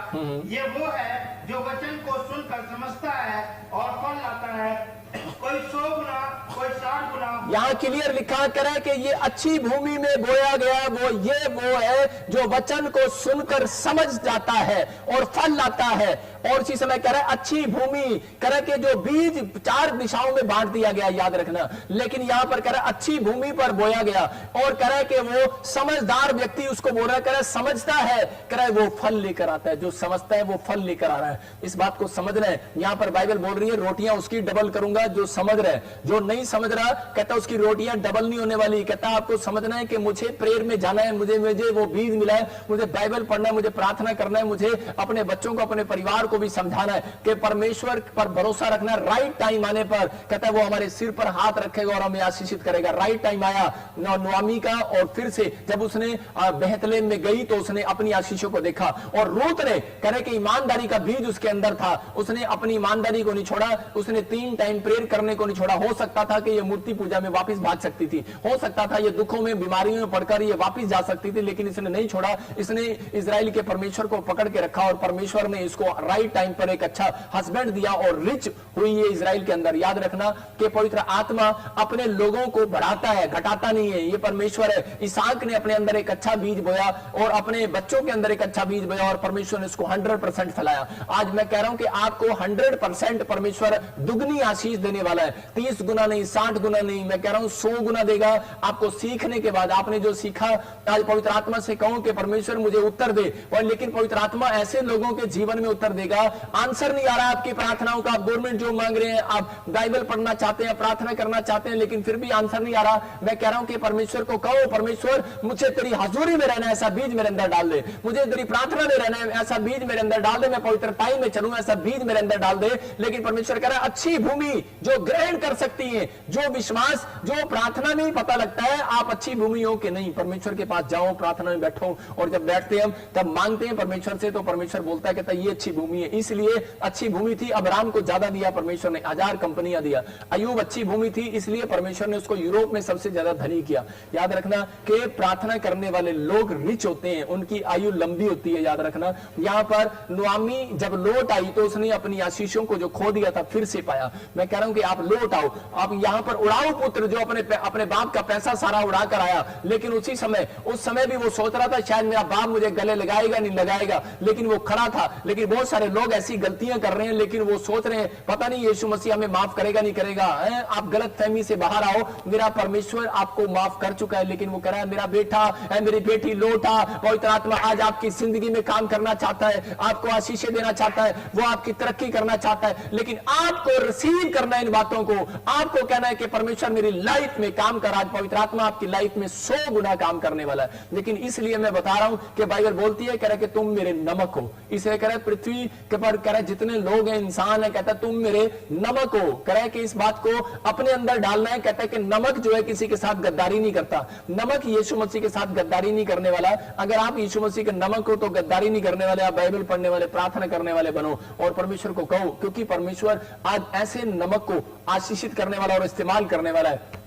ये वो है जो वचन को सुनकर समझता है और फल लाता है, कोई 100 गुना, कोई 60 गुना। यहां क्लियर लिखा करे कि ये अच्छी भूमि में बोया गया वो है जो वचन को सुनकर समझ जाता है और फल लाता है। और इसी समय कह रहा है अच्छी भूमि, कह रहा है कि जो बीज 4 दिशाओं में बांट दिया गया, याद रखना, लेकिन यहां पर कह रहा है अच्छी भूमि पर बोया गया, और कह रहा है कि वो समझदार व्यक्ति उसको बोल रहा है, कह रहा है समझता है, कह रहा है वो फल लेकर आता है। जो समझता है वो फल लेकर आ रहा है। इस बात को समझ रहे हैं। यहां पर बाइबल बोल रही है रोटियां उसकी डबल करूंगा जो समझ रहा है। जो नहीं समझ रहा कहता उसकी रोटियां डबल नहीं होने वाली। कहता आपको समझना है कि मुझे प्रेयर में जाना है, मुझे वो बीज मिला है, मुझे बाइबल पढ़ना है, मुझे प्रार्थना करना है, मुझे अपने बच्चों को, अपने परिवार को भी समझाना है कि परमेश्वर पर भरोसा रखना। राइट टाइम आने पर कहता है वो हमारे सिर पर हाथ रखेगा और हमें आशीषित करेगा। राइट टाइम आया नोआमी का, और फिर से जब उसने बेहतलेम में गई तो उसने अपनी आशीषों को देखा। और रूत ने कह रहे कि ईमानदारी का बीज उसके अंदर था, उसने अपनी ईमानदारी को नहीं छोड़ा, उसने 3 टाइम प्रेयर करने को नहीं छोड़ा। हो सकता था कि ये मूर्ति पूजा में वापस भाग सकती थी, हो सकता था ये दुखों में, बीमारियों में पड़कर ये वापस जा सकती थी, लेकिन इसने नहीं छोड़ा। इसने इजराइल के परमेश्वर को पकड़ के रखा और परमेश्वर ने इसको राइट टाइम पर एक अच्छा हस्बैंड दिया और रिच हुई है इजराइल के अंदर। याद रखना कि पवित्र आत्मा अपने लोगों को बढ़ाता है, घटाता नहीं है। ये परमेश्वर है। इसहाक ने अपने अंदर एक अच्छा बीज बोया और अपने बच्चों के अंदर एक अच्छा बीज बोया और परमेश्वर ने इसको 100% फैलाया। आज मैं कह रहा हूं कि आपको 100% परमेश्वर दुगनी आशीष देने वाला है। 30 गुना नहीं, 60 गुना नहीं, मैं कह रहा हूं 100 गुना देगा आपको। सीखने के बाद आपने जो सीखा, आज पवित्र आत्मा से कहूं कि परमेश्वर मुझे उत्तर दे। और लेकिन पवित्र आत्मा ऐसे लोगों के जीवन में उत्तर देगा। आंसर नहीं आ रहा आपकी प्रार्थनाओं का, आप गवर्नमेंट जो मांग रहे हैं, आप बाइबल पढ़ना चाहते हैं, प्रार्थना करना चाहते हैं, लेकिन फिर भी आंसर नहीं आ रहा। मैं कह रहा हूं कि परमेश्वर को कहो, परमेश्वर मुझे तेरी हजूरी में रहना, ऐसा बीज मेरे अंदर डाल दे। मुझे तेरी प्रार्थना में रहना है, ऐसा बीज मेरे अंदर डाल दे। मैं पवित्रता में चलूं, ऐसा बीज मेरे अंदर डाल दे। लेकिन परमेश्वर कह रहा है अच्छी भूमि जो ग्रहण कर सकती है, जो विश्वास, जो प्रार्थना में पता लगता है आप अच्छी भूमि हो कि नहीं। परमेश्वर के पास जाओ, प्रार्थना में बैठो, और जब बैठते हैं हम तब मांगते हैं परमेश्वर से, तो परमेश्वर बोलता है, कहता है ये अच्छी भूमि है। इसलिए अच्छी भूमि थी, अब्राहम को ज्यादा दिया परमेश्वर ने, 1000 कंपनियां दिया। अय्यूब अच्छी भूमि थी, इसलिए परमेश्वर ने उसको यूरोप में सबसे ज्यादा धनी किया। याद रखना कि प्रार्थना करने वाले लोग रिच होते हैं, उनकी आयु लंबी होती है। याद रखना, यहां पर नोआमी जब लौट आई तो उसने अपनी आशीषों को जो खो दिया था फिर से पाया। मैं कह रहा हूं कि आप लौट आओ, आप यहां पर उड़ाओ पुत्र जो अपने बाप का पैसा सारा उड़ा कर आया, लेकिन उस समय भी वो सोच रहा था शायद मेरा बाप मुझे गले लगाएगा नहीं लगाएगा, लेकिन वो खड़ा था। लेकिन बहुत सारे लोग ऐसी गलतियां कर रहे हैं, लेकिन वो सोच रहे हैं पता नहीं यीशु मसीह हमें माफ करेगा नहीं करेगा। आप गलत फहमी से बाहर आओ, मेरा परमेश्वर आपको माफ कर चुका है। लेकिन वो कह रहा है मेरा बेटा है, मेरी बेटी लौटा। पवित्र आत्मा आज आपकी जिंदगी में काम करना चाहता है, आपको आशीषें देना चाहता है, वो आपकी तरक्की करना चाहता है, लेकिन आपको रिसीव करना है इन बातों को। आपको कहना है कि परमेश्वर मेरी लाइफ में काम कर। आज पवित्र आत्मा आपकी लाइफ में 100 गुना काम करने वाला है। लेकिन इसलिए मैं बता रहा हूं कि बाइबल बोलती है, कह रहा है कि तुम मेरे नमक हो। इसे कह रहा है पृथ्वी के पर कह रहा है जितने लोग हैं, इंसान है, कहता है तुम मेरे नमक हो। कह रहा है कि इस बात को अपने अंदर डालना है। कहता है कि नमक जो है किसी के साथ गद्दारी नहीं करता। नमक यीशु मसीह के साथ गद्दारी नहीं करने वाला। अगर आप यीशु मसीह के नमक हो तो गद्दारी नहीं करने वाले, आप बाइबल पढ़ने वाले, प्रार्थना करने वाले बनो और परमेश्वर को कहो, क्योंकि परमेश्वर आज ऐसे नमक को आशीषित करने वाला और इस्तेमाल करने वाला है।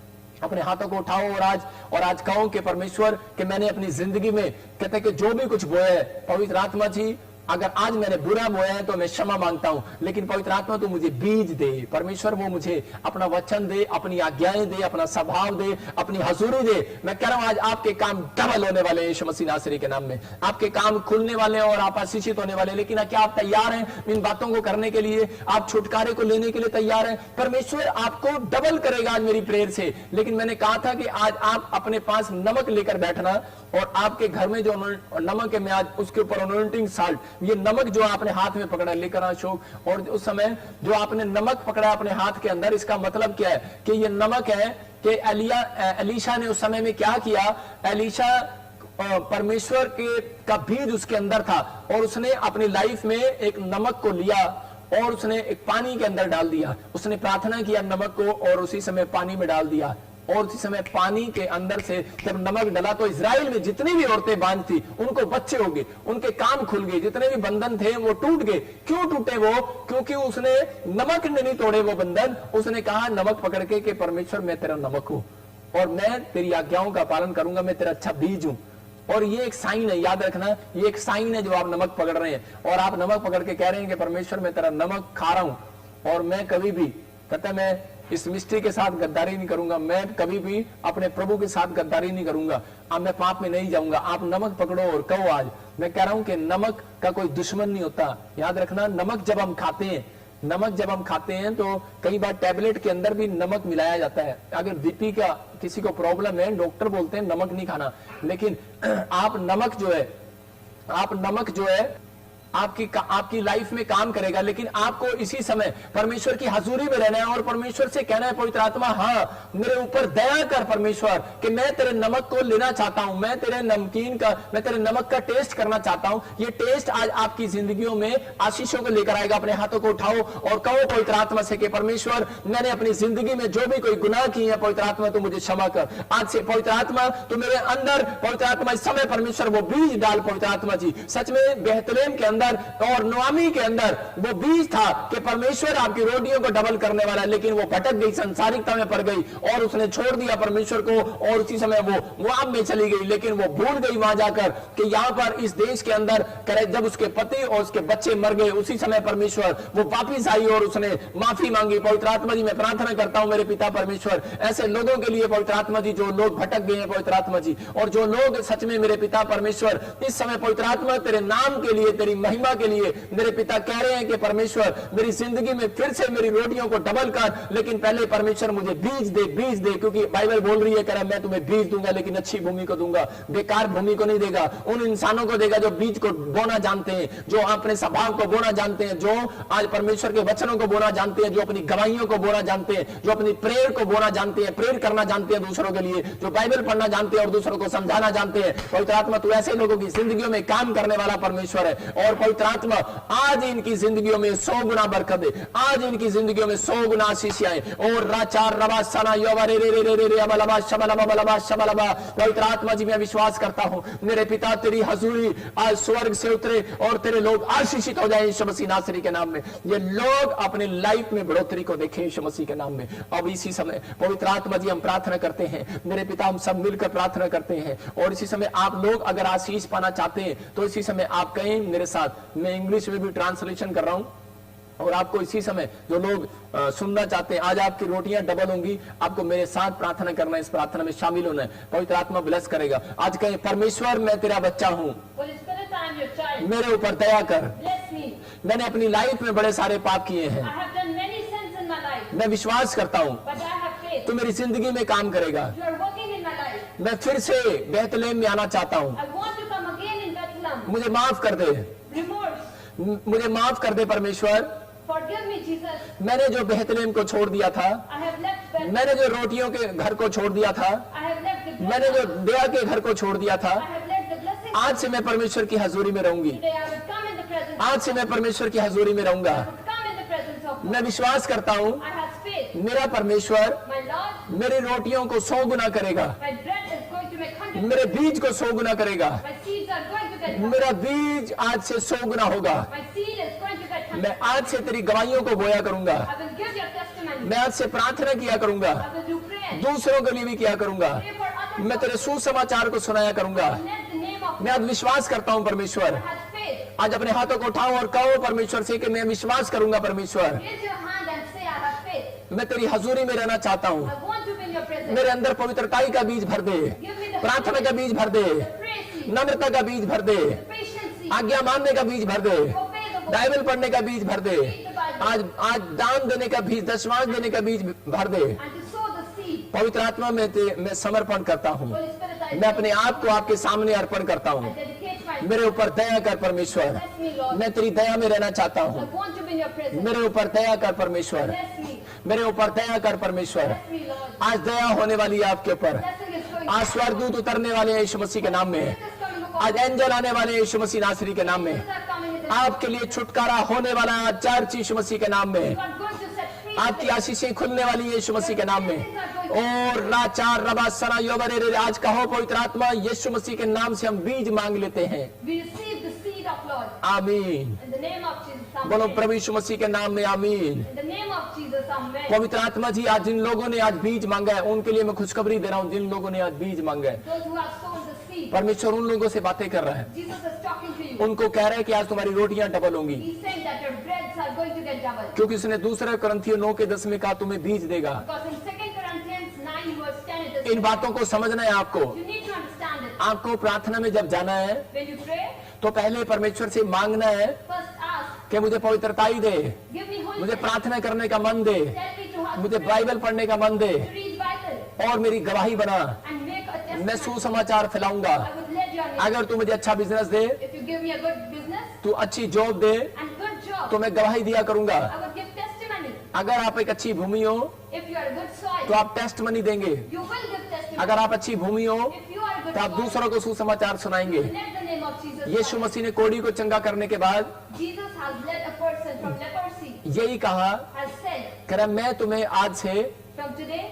अपने हाथों को उठाओ और आज कहो कि परमेश्वर कि मैंने अपनी जिंदगी में कहते कि जो भी कुछ बोया है, पवित्र आत्मा जी अगर आज मैंने बुरा बोया है तो मैं क्षमा मांगता हूं, लेकिन पवित्र आत्मा तू मुझे बीज दे। परमेश्वर वो मुझे अपना वचन दे, अपनी आज्ञाएं दे, अपना स्वभाव दे, अपनी हजूरी दे। मैं कह रहा हूं आज आपके काम डबल होने वाले हैं यीशु मसीह नासरी के नाम में। आपके काम खुलने वाले हैं और आप आशीषित होने वाले हैं। लेकिन क्या आप तैयार हैं इन बातों को करने के लिए? आप छुटकारे को लेने के लिए तैयार हैं? परमेश्वर आपको डबल करेगा आज मेरी प्रेयर से। लेकिन मैंने कहा था कि आज आप अपने पास नमक लेकर बैठना, और आपके घर में जो नमक है मैं आज उसके ऊपर अनॉइंटिंग साल्ट, ये नमक जो आपने हाथ में पकड़ा लेकर अशोक, और उस समय जो आपने नमक पकड़ा अपने हाथ के अंदर, इसका मतलब क्या है कि ये नमक है कि एलीशा ने उस समय में क्या किया? एलीशा परमेश्वर का बीज उसके अंदर था, और उसने अपनी लाइफ में एक नमक को लिया और उसने एक पानी के अंदर डाल दिया। उसने प्रार्थना किया नमक को और उसी समय पानी में डाल दिया, और उसी समय पानी के अंदर से जब नमक डला तो इजराइल में जितनी भी औरतें बांझ थी उनको बच्चे हो गए, उनके काम खुल गए, जितने भी बंधन थे वो टूट गए। क्यों टूटे वो? क्योंकि उसने नमक ने नहीं तोड़े वो बंधन। उसने कहा नमक पकड़ के कि परमेश्वर मैं तेरा नमक हूं और मैं तेरी आज्ञाओं का पालन करूंगा, मैं तेरा अच्छा बीज हूं। और ये एक साइन है, याद रखना, ये एक साइन है जो आप नमक पकड़ रहे हैं, और आप नमक पकड़ के कह रहे हैं कि परमेश्वर मैं तेरा नमक खा रहा हूं और मैं कभी भी, कहता है मैं इस मिस्ट्री के साथ गद्दारी नहीं करूंगा, मैं कभी भी अपने प्रभु के साथ गद्दारी नहीं करूंगा, अब मैं पाप में नहीं जाऊंगा। आप नमक पकड़ो और कहो आज, मैं कह रहा हूं कि नमक का कोई दुश्मन नहीं होता। याद रखना, नमक जब हम खाते हैं तो कई बार टैबलेट के अंदर भी नमक मिलाया जाता है। अगर बीपी का किसी को प्रॉब्लम है, डॉक्टर बोलते हैं नमक नहीं खाना, लेकिन आप नमक जो है आपकी लाइफ में काम करेगा। लेकिन आपको इसी समय परमेश्वर की हजूरी में रहना है और परमेश्वर से कहना है, पवित्र आत्मा हाँ मेरे ऊपर दया कर परमेश्वर, कि मैं तेरे नमक को लेना चाहता हूं, मैं तेरे नमक का टेस्ट करना चाहता हूं। ये टेस्ट आज आपकी जिंदगियों में आशीषों को लेकर आएगा। अपने हाथों को उठाओ और कहो पवित्र आत्मा से कि परमेश्वर मैंने अपनी जिंदगी में जो भी कोई गुनाह की है पवित्र आत्मा तो मुझे क्षमा कर। आज से पवित्र आत्मा तो मेरे अंदर, पवित्र आत्मा इस समय परमेश्वर वो बीज डाल। पवित्र आत्मा जी सच में बेहतरीन के अंदर और नोआमी के अंदर वो बीज था कि परमेश्वर आपकी रोटियों को डबल करने वाला है, लेकिन वो भटक गई, संसारिकता में पड़ गई और उसने छोड़ दिया परमेश्वर को, और उसी समय वो मोआब में चली गई। लेकिन वो भूल गई वहां जाकर कि यहां पर इस देश के अंदर जब उसके पति और उसके बच्चे मर गए, उसी समय परमेश्वर वो वापिस आई और उसने माफी मांगी। पवित्र आत्मा जी मैं प्रार्थना करता हूं मेरे पिता परमेश्वर ऐसे लोगों के लिए, पवित्र आत्मा जी जो लोग भटक गए हैं पवित्र आत्मा जी, और जो लोग सच में मेरे पिता परमेश्वर इस समय पवित्र आत्मा तेरे नाम के लिए, तेरी महिमा के लिए मेरे पिता कह रहे हैं कि परमेश्वर मेरी जिंदगी में फिर से मेरी रोटियों को डबल कर, लेकिन पहले परमेश्वर मुझे बीज दे, क्योंकि बाइबल बोल रही है कह रहा मैं तुम्हें बीज दूंगा लेकिन अच्छी भूमि को दूंगा, बेकार भूमि को नहीं देगा। उन इंसानों को देगा जो बीज को बोना जानते हैं, जो अपने स्वभाव को बोना जानते हैं, जो आज परमेश्वर के वचनों को बोना जानते हैं, जो अपनी गवाहियों को बोना जानते हैं, जो अपनी प्रेयर को बोना जानते हैं, प्रेयर करना जानते हैं दूसरों के लिए, जो बाइबल पढ़ना जानते हैं और दूसरों को समझाना जानते हैं। पवित्र आत्मा तू ऐसे लोगों की जिंदगियों में काम करने वाला परमेश्वर है, और पवित्र आत्मा आज इनकी जिंदगियों में 100 गुना बरकत दे, आज इनकी जिंदगियों में 100 गुना आशीष आए। और राचार रबा सना योवा रे रे रे रे रे अबलबा शबलबा। पवित्र आत्मा जी मैं विश्वास करता हूं मेरे पिता तेरी हजूरी आज स्वर्ग से उतरे और तेरे लोग आशीषित हो जाए यीशु मसीह नासरी के नाम में। ये लोग अपने लाइफ में बढ़ोतरी को देखें यीशु मसीह के नाम में। अब इसी समय पवित्र आत्मा जी हम प्रार्थना करते हैं मेरे पिता, हम सब मिलकर प्रार्थना करते हैं, और इसी समय आप लोग अगर आशीष पाना चाहते हैं तो इसी समय आप कहें मेरे साथ। मैं इंग्लिश में भी ट्रांसलेशन कर रहा हूं और आपको इसी समय जो लोग सुनना चाहते हैं, आज आपकी रोटियां डबल होंगी, आपको मेरे साथ प्रार्थना करना है, इस प्रार्थना में शामिल होना है। पवित्र आत्मा ब्लेस करेगा। आज कहें परमेश्वर मैं तेरा बच्चा हूं, मेरे ऊपर दया कर, मैंने अपनी लाइफ में बड़े सारे पाप किए हैं, मैं विश्वास करता हूं तो मेरी जिंदगी में काम करेगा, मैं फिर से बेहतलेम में आना चाहता हूं, मुझे माफ कर दे, मुझे माफ कर दे परमेश्वर। मैंने जो बेहतलेम को छोड़ दिया था, मैंने जो रोटियों के घर को छोड़ दिया था, मैंने जो दया के घर को छोड़ दिया था, आज से मैं परमेश्वर की हजूरी में रहूंगी, आज से मैं परमेश्वर की हजूरी में रहूंगा। मैं विश्वास करता हूं मेरा परमेश्वर मेरी रोटियों को 100 गुना करेगा, मेरे बीज को 100 गुना करेगा, मेरा बीज आज से 100 गुना होगा। मैं आज से तेरी गवाहियों को बोया करूंगा, मैं आज से प्रार्थना किया करूंगा, दूसरों के लिए भी किया करूंगा, मैं तेरे सुसमाचार को सुनाया करूंगा। मैं आज विश्वास करता हूं परमेश्वर आज अपने हाथों को उठाओ और कहो परमेश्वर से कि मैं विश्वास करूंगा परमेश्वर, Raise your hand and say, I have faith. मैं तेरी हजूरी में रहना चाहता हूँ, I want to be in your presence. मेरे अंदर पवित्रताई का बीज भर दे, Give me the प्रार्थना का बीज भर दे, the praise seed, नम्रता का बीज भर दे, the patience seed, आज्ञा मानने का बीज भर दे, obey the word, बाइबल पढ़ने का बीज भर दे, read the Bible, आज दान देने का बीज, दशमांश देने का बीज भर दे। and to sow the seed. पवित्र आत्मा में मैं समर्पण करता हूँ, Holy Spirit, I मैं अपने आप को आपके सामने अर्पण करता हूँ। dedicate myself. मेरे ऊपर दया कर परमेश्वर, Bless me, Lord. मैं तेरी दया में रहना चाहता I हूँ। want to be in your presence. मेरे ऊपर दया कर परमेश्वर, Bless me. मेरे ऊपर दया कर परमेश्वर। Bless me, Lord. आज दया होने वाली है आपके ऊपर, Blessing is going. आज स्वर्गदूत उतरने वाले हैं यीशु मसीह के नाम में, Blessing is coming upon आज एंजल आने वाले हैं यीशु मसीह नासरी के नाम में, Angels are coming in the आपके लिए छुटकारा होने वाला है आज चर्च यीशु मसीह के नाम में, You are going to set free. आपकी आशीषें खुलने वाली है यीशु मसीह के नाम में। और लाचार रबा सना योबरे, आज कहो पवित्र आत्मा यीशु मसीह के नाम से हम बीज मांग लेते हैं। We receive the seed of Lord. आमीन। In the name of Jesus, बोलो amen. प्रभु यीशु मसीह के नाम में आमीन। In the name of Jesus, amen. पवित्र आत्मा जी, आज जिन लोगों ने आज बीज मांगा है उनके लिए मैं खुशखबरी दे रहा हूँ। जिन लोगों ने आज बीज मांगा है, Those who have sown the seed, परमेश्वर उन लोगों से बातें कर रहा है, Jesus is talking to you. उनको कह रहा है कि आज तुम्हारी रोटियां डबल होंगी, He's saying that your breads are going to get double. क्योंकि उसने दूसरे कुरिन्थियों 9:10 में कहा तुम्हें बीज देगा। Because in 2 Corinthians 9 verse 10 it is इन बातों को समझना है आपको। you need to understand it. आपको प्रार्थना में जब जाना है When you pray, तो पहले परमेश्वर से मांगना है first ask, कि मुझे पवित्रताई दे, give me Holy मुझे Spirit. प्रार्थना करने का मन दे, Tell me to have मुझे faith, बाइबल पढ़ने का मन दे to read Bible और मेरी गवाही बना। and make a मैं testimony. सुसमाचार फैलाऊंगा। I would let your name. अगर तू मुझे अच्छा business they, If you give me a good business तू अच्छी job they, and good job, तो मैं गवाही दिया करूंगा। I would give testimony. अगर आप एक अच्छी भूमि हो If you are a good soil, तो आप टेस्ट मनी देंगे। you will give testimony. अगर आप अच्छी भूमि हो If you are a good तो आप soil, दूसरों को सुसमाचार सुनाएंगे। let the name of Jesus. यीशु मसीह ने कोढ़ी को चंगा करने के बाद Jesus has led a person from leprosy, यही कहा, has said, कह रहा मैं तुम्हें आज से from today,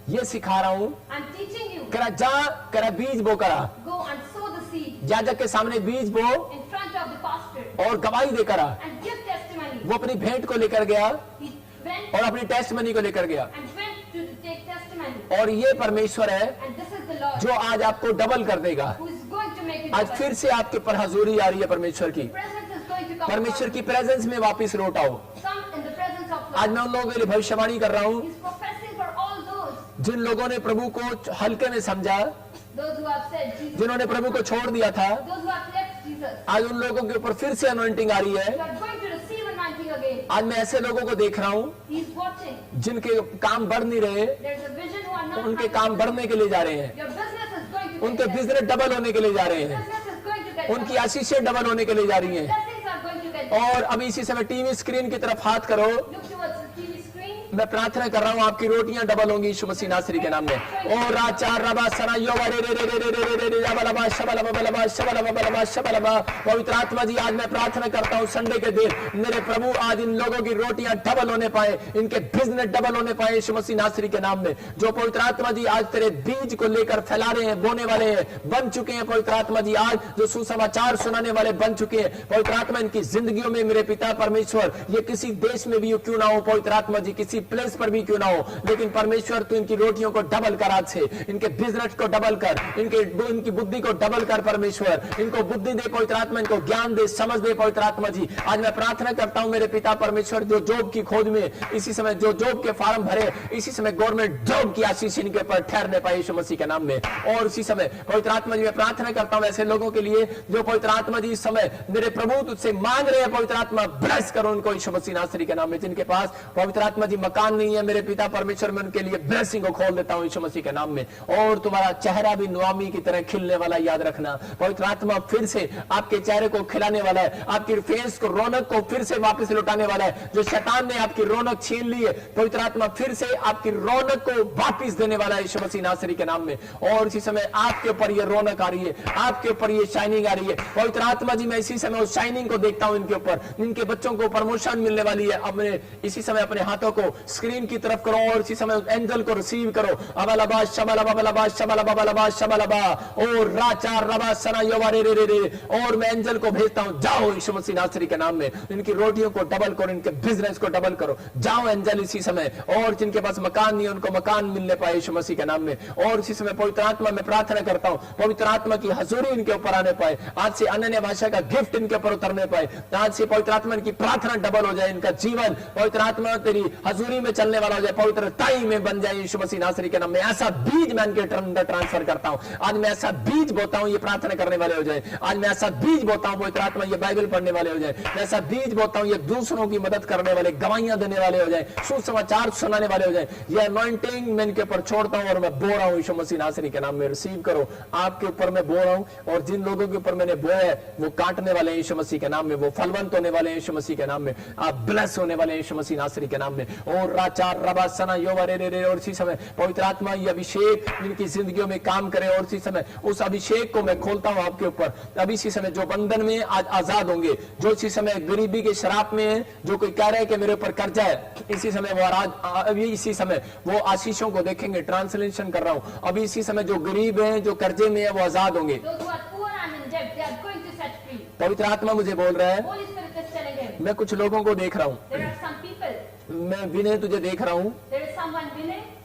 ये सिखा रहा हूँ, I'm teaching you. कह रहा जा, कह रहा बीज बो करा, Go and sow the seed याजक के सामने बीज बो in front of the pastor और गवाही दे करा। and give testimony. वो अपनी भेंट को लेकर गया He went और अपनी टेस्ट मनी को लेकर गया। and went to take testimony. और ये परमेश्वर है And this is the Lord जो आज आपको डबल कर देगा। who is going to make it आज double. फिर से आपके पर हजूरी आ रही है परमेश्वर की। Presence is going to come. परमेश्वर upon की प्रेजेंस में वापस लौट आओ। you. Come in the presence of आज Lord. मैं उन लोगों के लिए भविष्यवाणी कर रहा हूँ He's professing for all those, जिन लोगों ने प्रभु को हल्के में समझा, those who have said Jesus, जिन्होंने प्रभु को छोड़ दिया था। those who have left Jesus. आज उन लोगों के ऊपर फिर से अनॉइंटिंग आ रही है। You are going to receive anointing again. आज मैं ऐसे लोगों को देख रहा हूँ He's watching. जिनके काम बढ़ नहीं रहे, There's a vision who are not. उनके having- काम बढ़ने के लिए जा रहे हैं, Your business is going to. उनके get बिजनेस डबल होने के लिए जा रहे हैं, business is going to get. उनकी double. आशीषें डबल होने के लिए जा रही हैं। Blessings are going to get. double. और अभी इसी समय टीवी स्क्रीन की तरफ हाथ करो। Look towards the TV screen. मैं प्रार्थना कर रहा हूँ आपकी रोटियां डबल होंगी यीशु मसीह नासरी के नाम में। ओ राचार रबा सना योबा रे रे रे रे रे रे रे रे रबा शबला बबला शबला बबला शबला। पवित्र आत्मा जी, आज मैं प्रार्थना करता हूँ संडे के दिन मेरे प्रभु आज इन लोगों की रोटियां डबल होने पाए, इनके बिजनेस डबल होने पाए यीशु मसीह नासरी के नाम में। जो पवित्र आत्मा जी आज तेरे बीज को लेकर फैला रहे हैं, बोने वाले हैं, बन चुके हैं पवित्र आत्मा जी, आज जो सुसमाचार सुनाने वाले बन चुके हैं पवित्र आत्मा, इनकी जिंदगियों में मेरे पिता परमेश्वर, ये किसी देश में भी क्यों ना हो पवित्र आत्मा जी, किसी प्लेस पर भी क्यों ना हो, लेकिन परमेश्वर तू इनकी रोटियों को डबल कर, आज से इनके बिजनेस को डबल कर, इनकी बुद्धि को डबल कर परमेश्वर, इनको बुद्धि दे पवित्र आत्मा, इनको ज्ञान दे, समझ दे पवित्र आत्मा जी। आज मैं प्रार्थना करता हूं मेरे पिता परमेश्वर, जो जॉब की खोज में इसी समय जो जॉब के फॉर्म भरे, इसी समय गवर्नमेंट जॉब की आशीष इनके पर ठहरने पाए यीशु मसीह के नाम में। और इसी समय पवित्र आत्मा जी मैं प्रार्थना करता हूं ऐसे लोगों के लिए जो पवित्र आत्मा जी इस समय मेरे प्रभु तुझसे मांग रहे हैं पवित्र आत्मा, ब्लेस करो उनको यीशु मसीह नासरी के नाम में। जिनके पास पवित्र आत्मा जी मकान नहीं है मेरे पिता परमेश्वर, मैं उनके लिए ब्लेसिंग को खोल देता हूं यीशु मसीह के नाम में। और तुम्हारा चेहरा भी नुआमी की तरह खिलने वाला, याद रखना पवित्र आत्मा फिर से आपके चेहरे को खिलाने वाला है, आपकी फेस को, रौनक को फिर से वापस लौटाने वाला है। जो शैतान ने आपकी रौनक छीन ली है, पवित्र आत्मा फिर से आपकी रौनक को वापस देने वाला है यीशु मसीह नासरी के नाम में। और इसी समय आपके ऊपर ये रौनक आ रही है, आपके ऊपर ये शाइनिंग आ रही है पवित्र आत्मा जी। मैं इसी समय उस शाइनिंग को देखता हूं इनके ऊपर, इनके बच्चों को प्रमोशन मिलने वाली है। अब मैं इसी समय अपने हाथों को स्क्रीन की तरफ करो और इसी समय एंजल को रिसीव करो। अबलबा शबलबा बलबा शबलबा बलबा शबलबा और राचा रबा सना योवारे रे रे रे। और मैं एंजल को भेजता हूं, जाओ यीशु मसीह नासरी के नाम में इनकी रोटियों को डबल करो, इनके बिजनेस को डबल करो। जाओ एंजल इसी समय, और जिनके पास मकान नहीं उनको मकान मिलने पाए यीशु मसीह के नाम में। और इसी समय पवित्र आत्मा में प्रार्थना करता हूं, पवित्र आत्मा की हजूरी इनके ऊपर आने पाए। आज से अन्य भाषा का गिफ्ट इनके ऊपर उतरने पाए। आज से पवित्र आत्मा की प्रार्थना डबल हो जाए, इनका जीवन पवित्र आत्मा तेरी हजूरी में चलने वाला हो जाए, पवित्रताई में बन जाए यीशु मसीह नासरी के नाम में। ऐसा बीज मैं इनके अंदर ट्रांसफर करता हूं। आज मैं ऐसा बीज बोता हूं, ये प्रार्थना करने वाले हो जाए। आज मैं ऐसा बीज बोता हूं, पवित्र आत्मा ये बाइबल पढ़ने वाले हो जाए। मैं ऐसा बीज बोता हूं, ये दूसरों की मदद करने वाले, गवाहियां देने वाले हो जाए, सुसमाचार सुनाने वाले हो जाए। ये अनॉइंटिंग मैं इनके ऊपर छोड़ता हूं और मैं बो रहा हूं यीशु मसीह नासरी के नाम में। रिसीव करो, आपके ऊपर मैं बो रहा हूं, और जिन लोगों के ऊपर मैंने बोया है वो काटने वाले हैं यीशु मसीह के नाम में, वो फलवंत होने वाले हैं यीशु मसीह के नाम में, आप ब्लेस होने वाले हैं यीशु मसीह नासरी के नाम में। और राचार रबा सना योवरे रे रे। और इसी समय पवित्र आत्मा ये अभिषेक इनकी जिंदगियों में काम करे, और इसी समय उस अभिषेक को मैं खोलता हूं आपके ऊपर। अभी इसी समय जो बंधन में आज आजाद होंगे, जो इसी समय गरीबी के शराब में है, जो कोई कह रहा है कि मेरे ऊपर कर्जा है, इसी समय वो अभी इसी समय वो आशीषों को देखेंगे। ट्रांसलेशन कर रहा हूं, अभी इसी समय जो गरीब हैं, जो कर्जे में है, वो आजाद होंगे। Those who are poor and in debt, they are going to set free. पवित्र आत्मा मुझे बोल रहा है, Holy Spirit is telling him. मैं कुछ लोगों को देख रहा हूं, There are some people. मैं विनय तुझे देख रहा हूं,